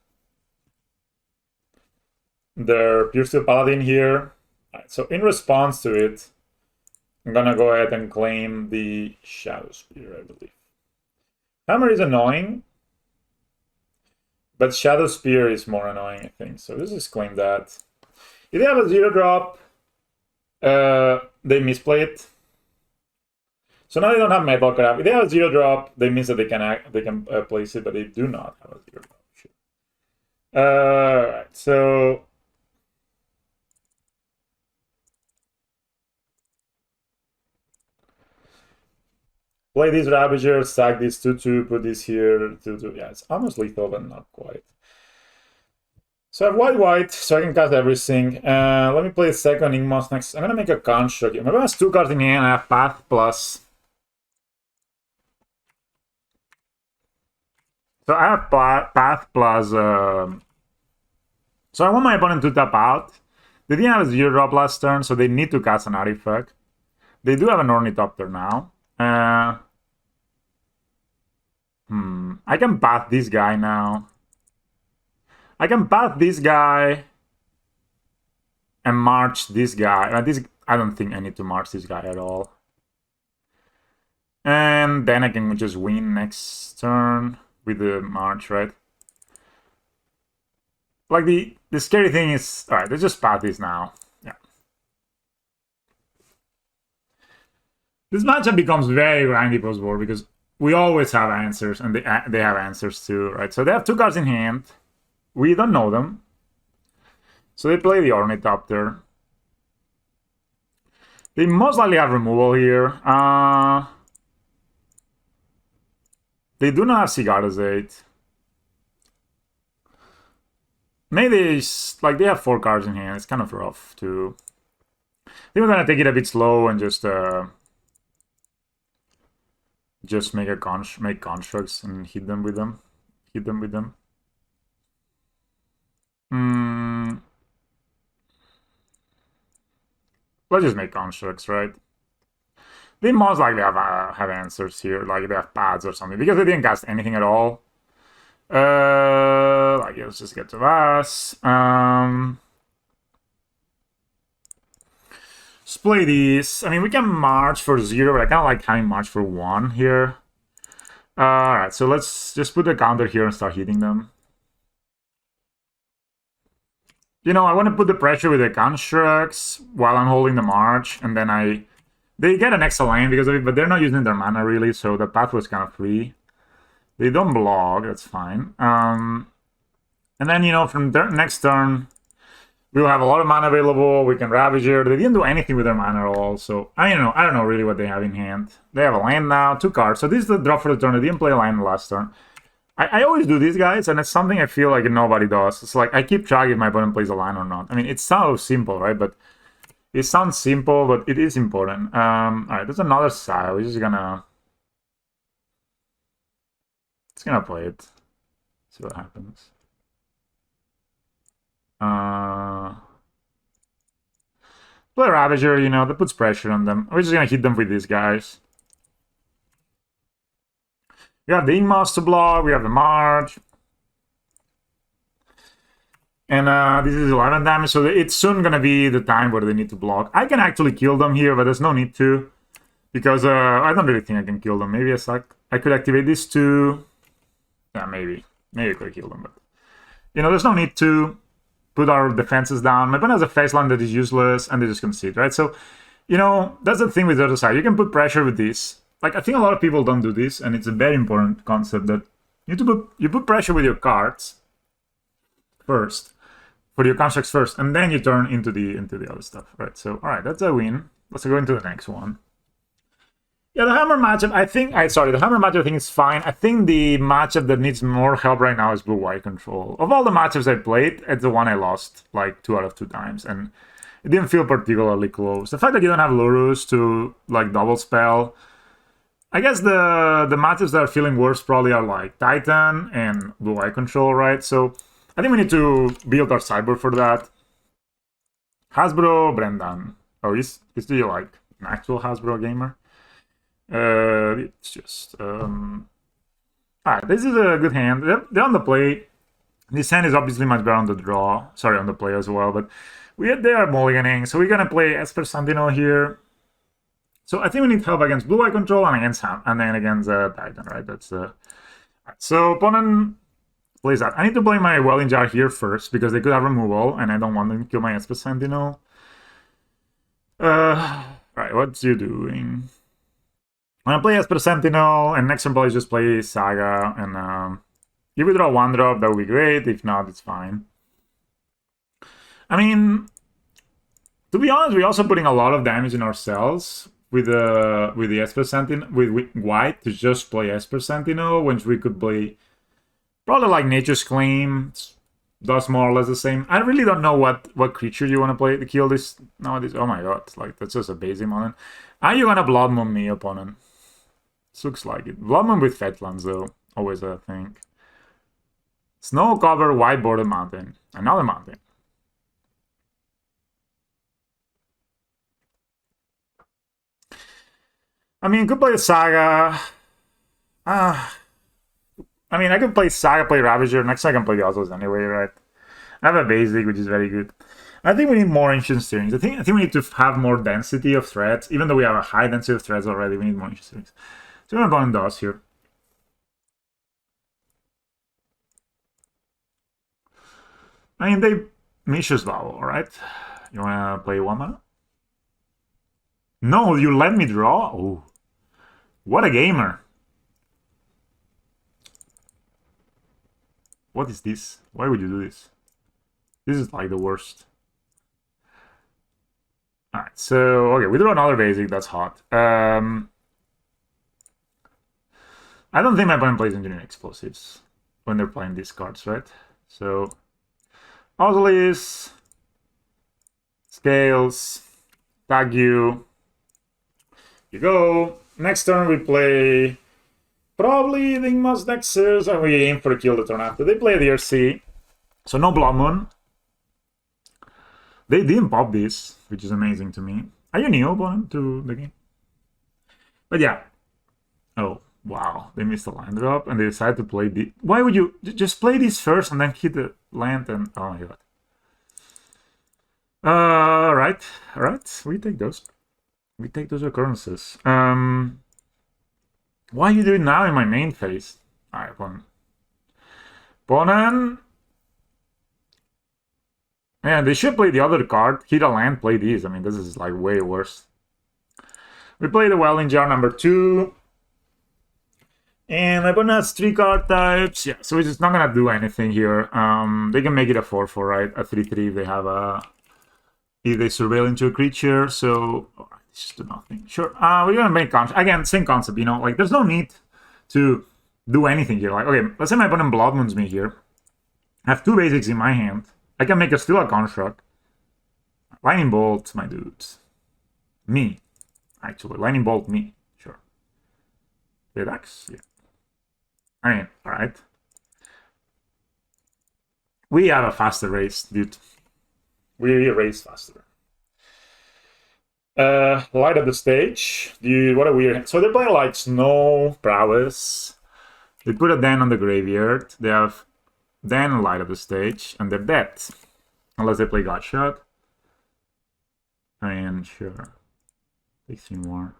Pure Steel Paladin here. Right, so in response to it, I'm gonna go ahead and claim the Shadow Spear, I believe. Hammer is annoying, but Shadow Spear is more annoying, I think. So let's just claim that. If they have a 0-drop, they misplay it. So now they don't have Metal Crab. If they have a 0-drop, they means that they can place it, but they do not have a 0-drop. Sure. Alright, so play this Ravager, sack this 2-2, put this here, 2-2. Yeah, it's almost lethal, but not quite. So I have white, so I can cast everything. Let me play the second Igmos next. I'm gonna make a construct. My opponent has 2 cards in hand. I have Path plus. So I have Path plus. So I want my opponent to tap out. They didn't have a 0-drop last turn, so they need to cast an artifact. They do have an Ornithopter now. I can path this guy now. I can path this guy and march this guy. I don't think I need to march this guy at all. And then I can just win next turn with the march, right? Like, the scary thing is... Alright, let's just path this now. Yeah. This matchup becomes very grindy post-board because we always have answers, and they have answers too, right? So they have 2 cards in hand. We don't know them. So they play the Ornithopter. They most likely have removal here. They do not have Cigar's 8. Maybe they have 4 cards in hand. It's kind of rough too. I think we're gonna take it a bit slow and just make constructs and hit them with them. Let's just make constructs, right? They most likely have answers here, like they have pads or something, because they didn't cast anything at all. Let's just get to us. Let's play these. I mean, we can march for 0, but I kind of like having march for 1 here. Alright, so let's just put the counter here and start hitting them. You know, I want to put the pressure with the constructs while I'm holding the march, and then they get an extra lane because of it, but they're not using their mana really, so the path was kind of free. They don't block, that's fine. And then, you know, from next turn, we'll have a lot of mana available. We can Ravager. They didn't do anything with their mana at all, so I don't know really what they have in hand. They have a land now, 2 cards. So this is the draw for the turn. They didn't play a land last turn. I always do these, guys, and it's something I feel like nobody does. It's like I keep track if my opponent plays a line or not. I mean, it sounds simple, right? But it sounds simple, but it is important. Alright, there's another style. We're just gonna... It's gonna play it. See what happens. Play Ravager, you know, that puts pressure on them. We're just gonna hit them with these guys. We have the Ingmas to block, we have the March. And this is 11 damage, so it's soon gonna be the time where they need to block. I can actually kill them here, but there's no need to. Because I don't really think I can kill them. Maybe I could activate these two. Yeah, maybe. Maybe I could kill them, but there's no need to put our defenses down. My opponent has a face line that is useless, and they just concede, right? So, that's the thing with the other side. You can put pressure with this. Like, I think a lot of people don't do this, and it's a very important concept that you put pressure with your cards first, for your constructs first, and then you turn into the other stuff, right? So, all right, that's a win. Let's go into the next one. Yeah, the hammer matchup, the hammer matchup I think is fine. I think the matchup that needs more help right now is blue-white control. Of all the matchups I played, it's the one I lost like 2 out of 2 times, and it didn't feel particularly close. The fact that you don't have Lurrus to like double spell, I guess the matchups that are feeling worse probably are like Titan and blue-white control, right? So I think we need to build our sideboard for that. Hasbro, Brendan. Oh, is he like an actual Hasbro gamer? It's just alright, this is a good hand. They're on the play. This hand is obviously much better on the draw. Sorry, on the play as well, but they are mulliganing, so we're gonna play Esper Sentinel here. So I think we need help against blue-white control and against and then against Titan, right? That's so opponent plays that. I need to play my Welling Jar here first because they could have removal, and I don't want them to kill my Esper Sentinel. Right, what's you doing? I'm gonna play Esper Sentinel, and next turn probably just play Saga, and if we draw 1-drop, that would be great. If not, it's fine. I mean, to be honest, we're also putting a lot of damage in ourselves with the Esper Sentinel, with white to just play Esper Sentinel, which we could play probably like Nature's Claim. Does more or less the same. I really don't know what creature you want to play to kill this nowadays. Oh my god, like that's just a basic moment. Are you gonna Blood Moon me, opponent? Looks like it. Blood Moon with Fetchlands though, always a thing. Snow cover, white border mountain. Another mountain. I mean, could play a Saga. I mean, I can play Saga, play Ravager. Next time I can play the Oslos anyway, right? I have a basic, which is very good. I think we need more Ancient Stirrings. I think we need to have more density of threads. Even though we have a high density of threads already, we need more Ancient Stirrings. So what my opponent does here. I mean, they Mishra's Vow, alright? You wanna play 1 mana? No, you let me draw? Oh. What a gamer. What is this? Why would you do this? This is like the worst. Alright, so, okay, we draw another basic, that's hot. I don't think my opponent plays Engineering Explosives when they're playing these cards, right? So, Oslis, Scales, tag you. You go. Next turn we play probably the Ingmas Nexus, and we aim for a kill the turn after. They play the RC, so no Blood Moon. They didn't pop this, which is amazing to me. Are you new opponent to the game? But yeah. Oh, wow. They missed a land drop, and they decided to play the... Why would you... Just play this first, and then hit the land, and... Oh my god. Alright. Alright. We take those. We take those occurrences. Why you do it now in my main phase? Alright, opponent. Opponent... Yeah, they should play the other card. Hit a land, play these. I mean, this is like way worse. We play the Welling Jar number 2. And my opponent has 3 card types. Yeah, so it's just not gonna do anything here. They can make it a 4/4, right? A 3/3 if they have a... If they surveil into a creature, so... Oh, just do nothing. Sure, we're gonna make... Again, same concept, you know? Like, there's no need to do anything here. Like, okay, let's say my opponent Blood Moons me here. I have 2 basics in my hand. I can make still a construct. Lightning Bolt, my dudes. Me. Actually, Lightning Bolt me. Sure. Dedax? Yeah. I mean, alright. We have a faster race, dude. We race faster. Light up the stage. Dude, what a weird... So they're playing like Snow, Prowess. They put a Den on the graveyard. They have... Then light up the stage, and they're dead. Unless they play Godshot. And sure. Take 3 more.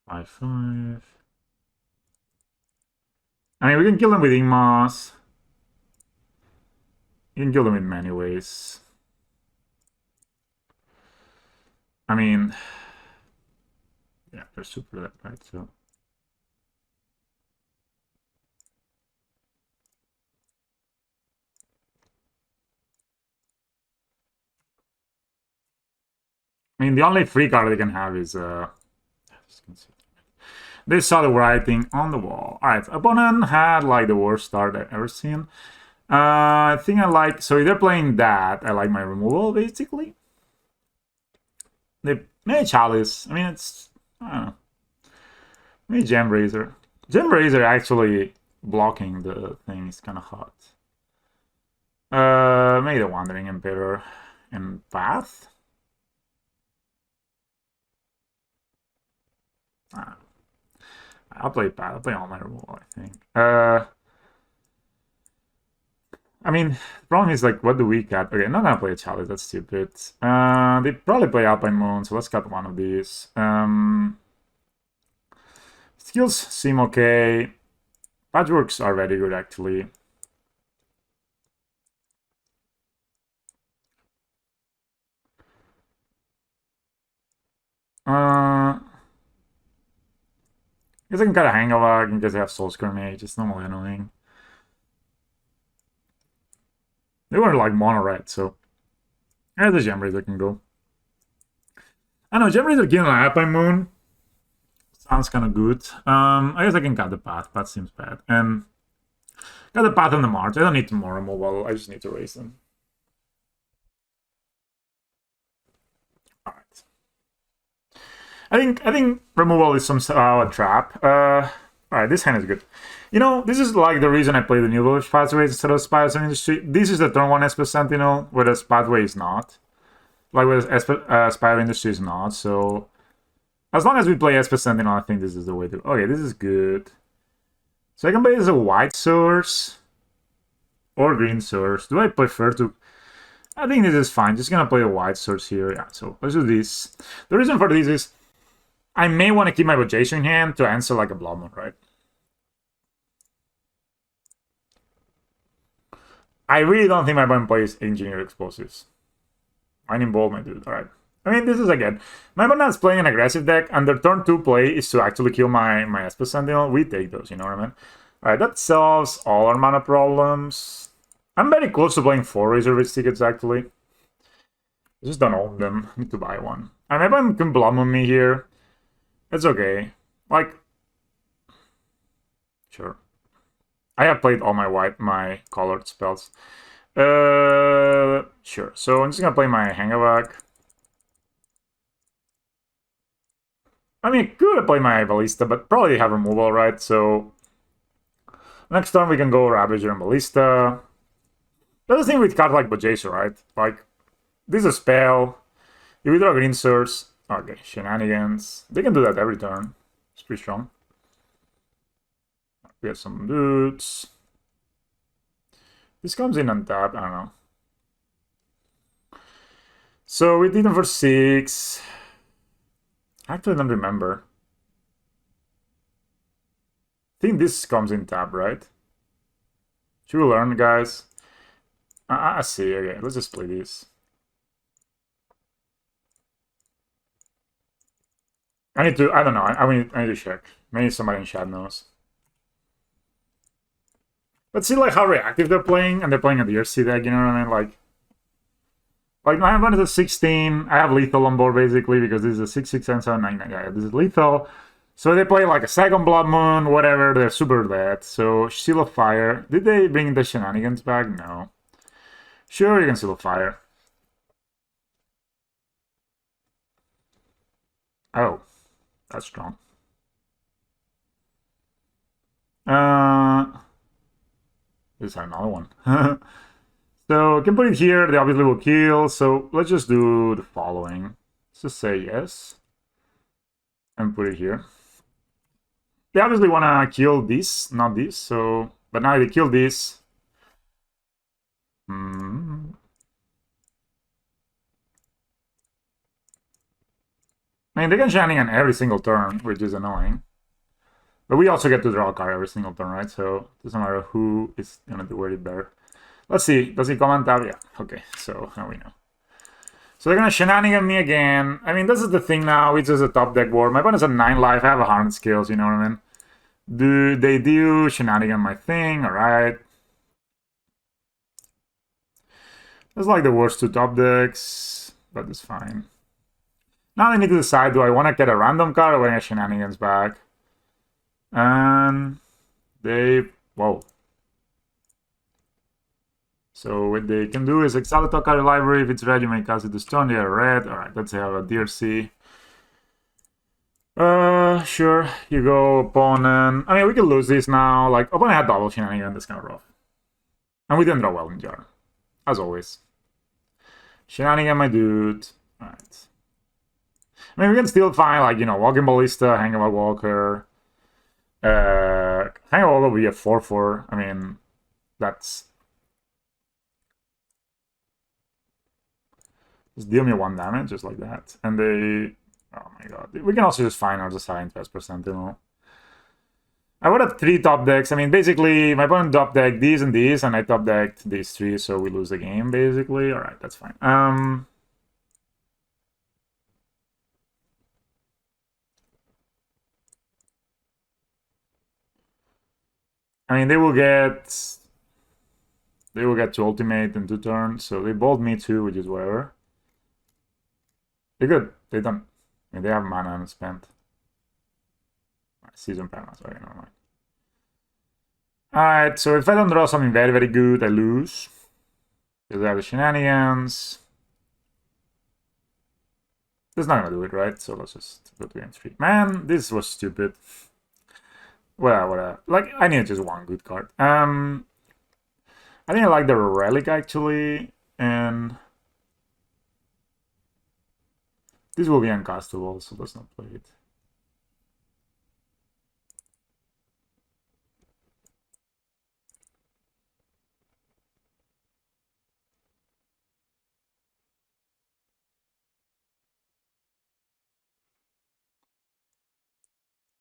5/5. I mean, we can kill them with Ingmas. You can kill them in many ways. I mean, yeah, they're super dead, right? So. I mean, the only free card they can have is they saw the writing on the wall. All right, opponent had like the worst start I've ever seen. I think I like, so if they're playing that, I like my removal basically. They made Chalice. I mean, it's, I don't know. Maybe Gem Razor. Gem Razor actually blocking the thing is kind of hot. Maybe the Wandering Emperor and Path. I'll play Path. I'll play all my removal, I think. I mean, the problem is, like, what do we cut? Okay, I'm not gonna play a Chalice, that's stupid. They probably play Alpine Moon, so let's cut one of these. Skills seem okay. Patchworks are very good, actually. I guess I can cut a Hangavag in case I have Soul Skirmage. It's normally annoying. They were like mono red, so yeah, the Gem Razor can go. I know Gem Razor killing an Alpine Moon sounds kind of good. I guess I can cut the path. Path seems bad, and cut the path on the March. I don't need more removal. I just need to raise them. All right. I think removal is somehow a trap. All right, this hand is good. You know, this is like the reason I play the New Village Pathways instead of Spires and Industry. This is the turn 1 Esper Sentinel, whereas Pathway is not. Like, whereas Spire Industry is not, so... As long as we play Esper Sentinel, I think this is the way to... Okay, this is good. So I can play this as a white source. Or green source. Do I prefer to... I think this is fine. Just gonna play a white source here. Yeah, so let's do this. The reason for this is... I may want to keep my Vocation in hand to answer like a Blood Moon, right? I really don't think my opponent plays Engineer Explosives. I need Bold, my dude. Alright. I mean, this is again. My opponent is playing an aggressive deck, and their turn 2 play is to actually kill my Esper Sentinel. We take those, you know what I mean? Alright, that solves all our mana problems. I'm very close to playing 4 Razor Ridge tickets, actually. I just don't own them. I need to buy one. And my opponent can Blood Moon me here. It's okay. Like, sure. I have played all my colored spells. Sure. So I'm just gonna play my Hangavak. I mean, I could play my Ballista, but probably have removal, right? So next turn we can go Ravager and Ballista. That's the thing with cards like Bojaser, right? Like, this is a spell. You withdraw green source. Okay, shenanigans. They can do that every turn. It's pretty strong. We have some dudes. This comes in untap, I don't know. So we did them for 6. I actually don't remember. I think this comes in tap, right? Should we learn, guys? I see. Okay, let's just play this. I need to, I don't know. I need to check. Maybe somebody in chat knows. But see, like, how reactive they're playing, and they're playing a DRC deck, you know what I mean? Like my opponent is a 16. I have lethal on board, basically, because this is a 6/6 and 7/9. Yeah, this is lethal. So they play, like, a second Blood Moon, whatever. They're super dead. So, Seal of Fire. Did they bring the shenanigans back? No. Sure, you can Seal of Fire. Oh. That's strong. This is another one. So, can put it here. They obviously will kill. So, let's just do the following. Let's just say yes. And put it here. They obviously want to kill this, not this. So, but now they kill this. I mean, they can shenanigan every single turn, which is annoying. But we also get to draw a card every single turn, right? So it doesn't matter who is going to do it better. Let's see. Does he comment out? Yeah. Okay, so now we know. So they're going to shenanigan me again. I mean, this is the thing now. It's just a top deck board. My opponent's at 9 life. I have a Hardened Scales, you know what I mean? Do they do shenanigan my thing? Alright. That's like the worst two top decks, but it's fine. Now I need to decide, do I want to get a random card or want to get shenanigans back? And they... Whoa. So what they can do is exile the top card library. If it's red, you may cast it to stone. They are red. Alright, let's have a DRC. Sure. You go, opponent. I mean, we can lose this now. Like, opponent had double shenanigan. That's kind of rough. And we didn't draw well in jar. As always. Shenanigan, my dude. Alright. I mean, we can still find, like, you know, Walking Ballista, Hangover Walker. Hangover Walker will be a 4-4. I mean, that's... Just deal me 1 damage, just like that. And they... Oh my god. We can also just find our Giant Pest Sentinel. I would have 3 top decks. I mean, basically, my opponent top decked these and these, and I top decked these 3, so we lose the game, basically. Alright, that's fine. I mean, they will get to ultimate in 2 turns, so they bolt me 2, which is whatever. They're good. They don't. I mean, they have mana unspent. Season panels. Okay, never mind. Alright, so if I don't draw something very, very good, I lose. Because I have the shenanigans. This is not gonna do it, right? So let's just go to game 3. Man, this was stupid. Whatever. Like, I need just 1 good card. I think I like the Relic, actually. And... this will be uncastable, so let's not play it.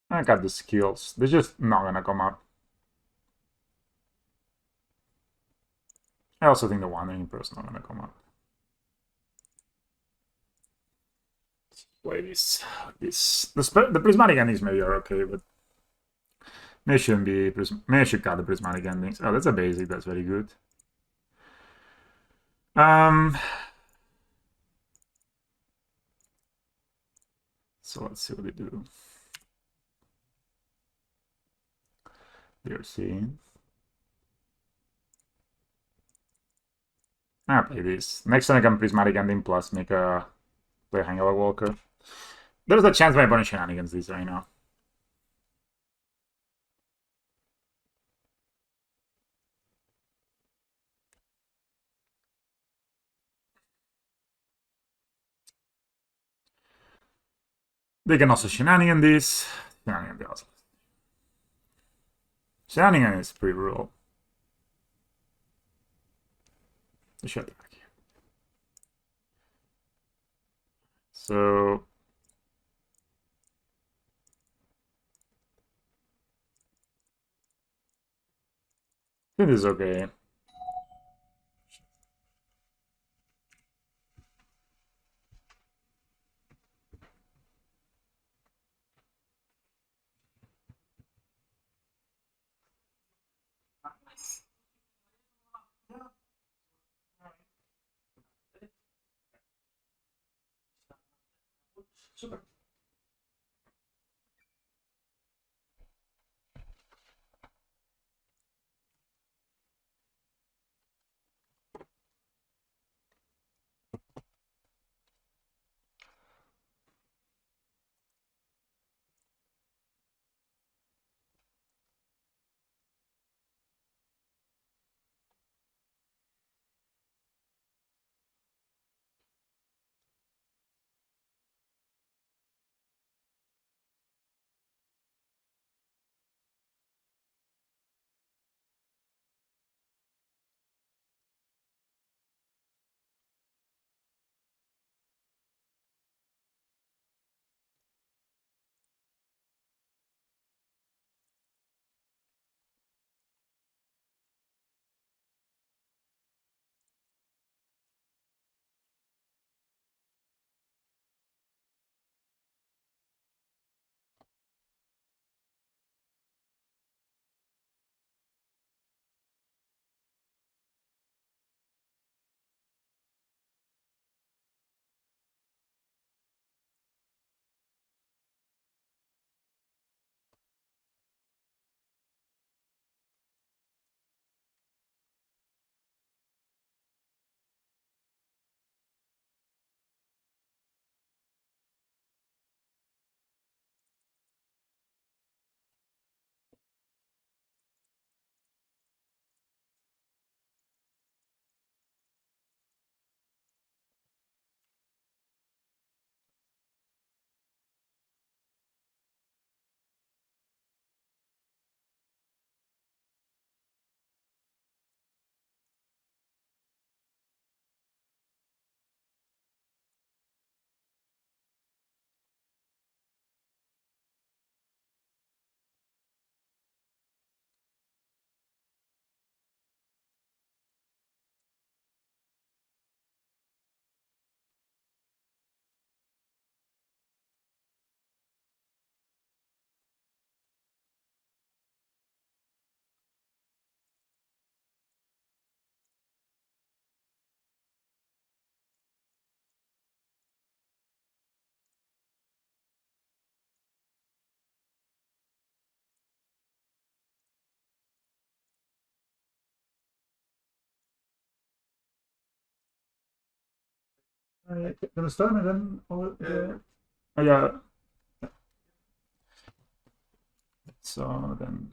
I got the skills. They're just not gonna come up. I also think the Wandering Impro is not gonna come up. Play this. The prismatic endings maybe are okay, but maybe shouldn't be. Maybe I should cut the prismatic endings. Oh, that's a basic. That's very good. So let's see what they do. They're seeing. I'll play this. Next time I can prismatic ending plus make a play Hangover Walker. There's a chance my opponent shenanigans these right now. They can also shenanigan this. Shenanigan the also. Shenanigan is pretty brutal. They should attack here. So I think this is okay. Super. Gonna start and then oh yeah. So then.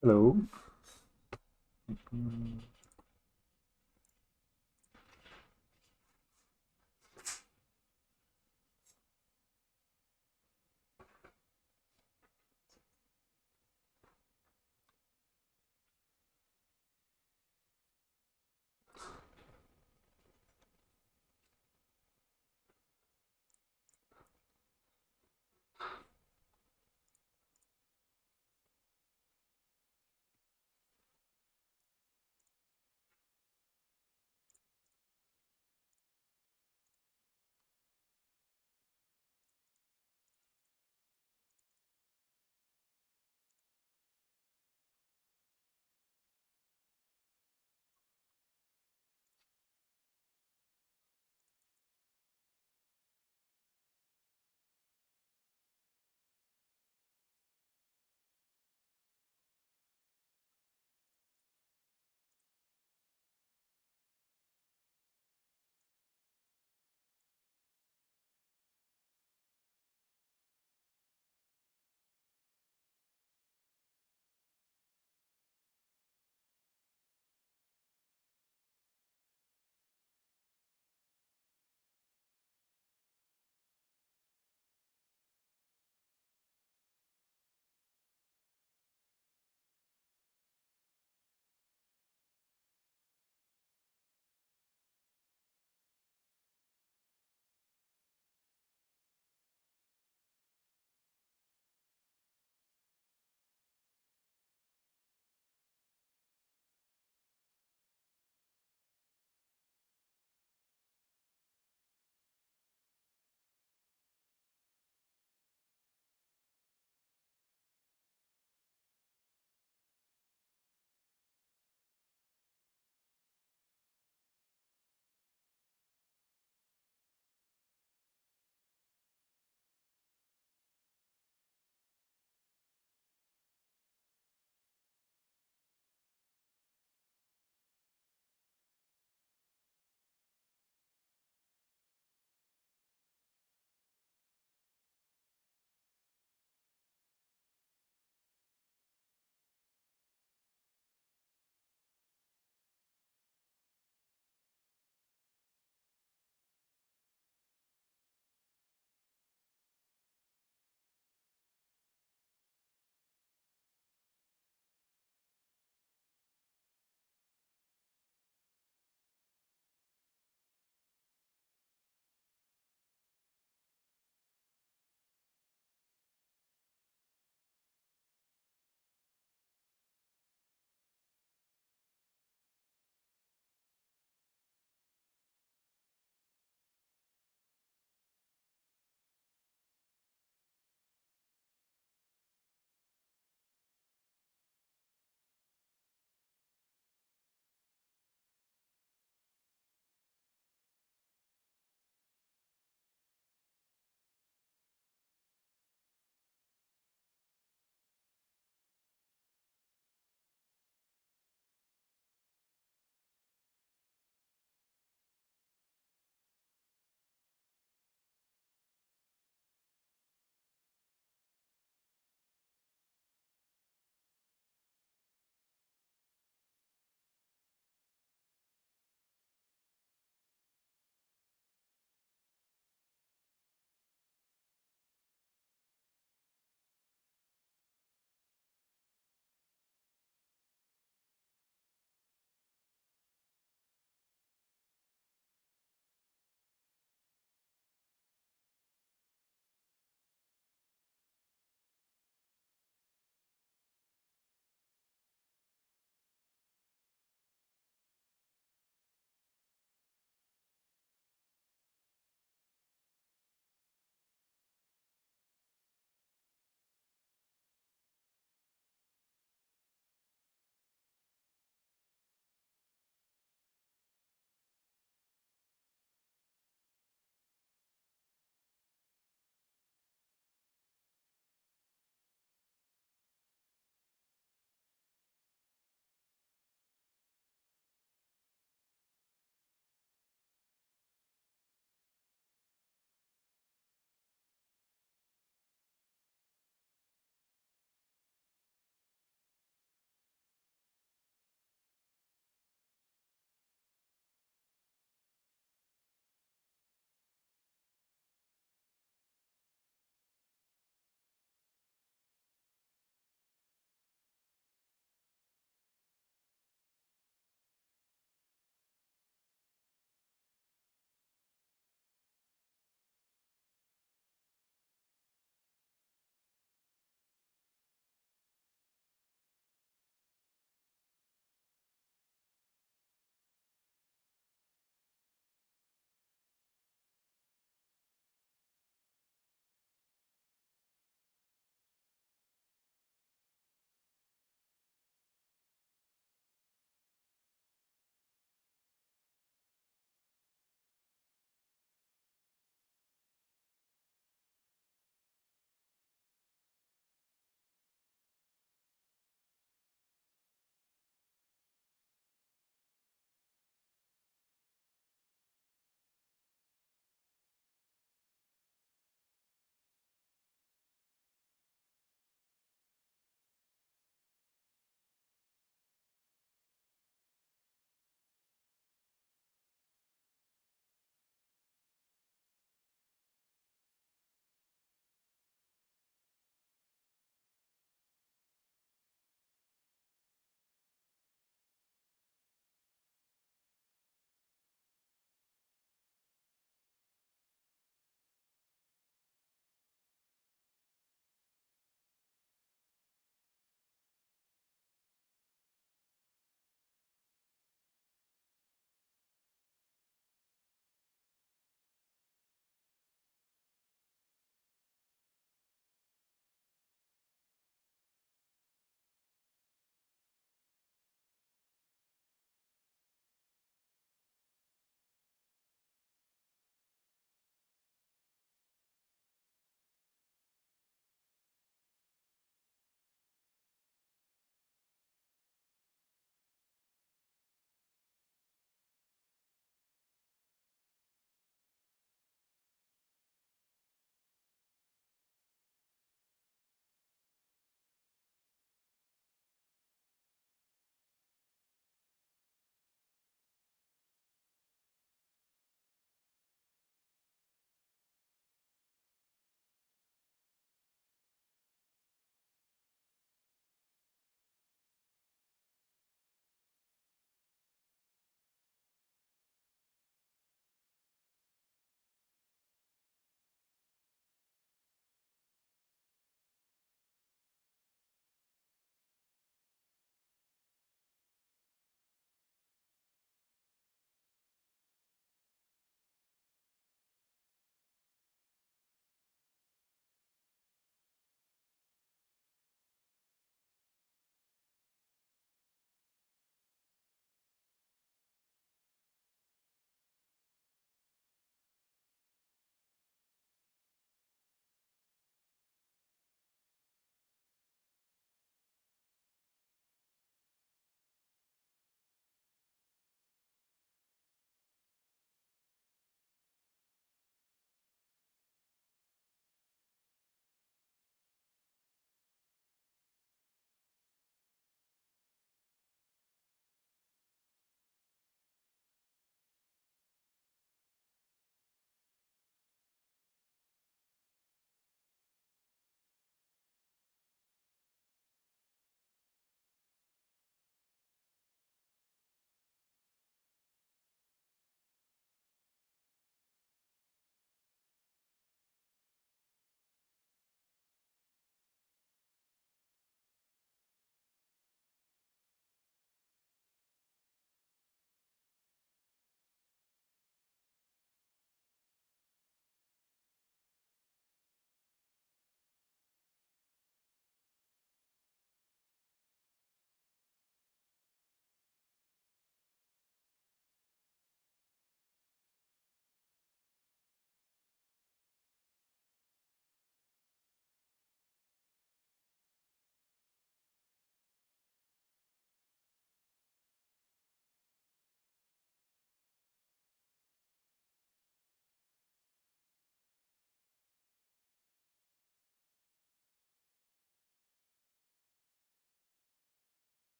Hello.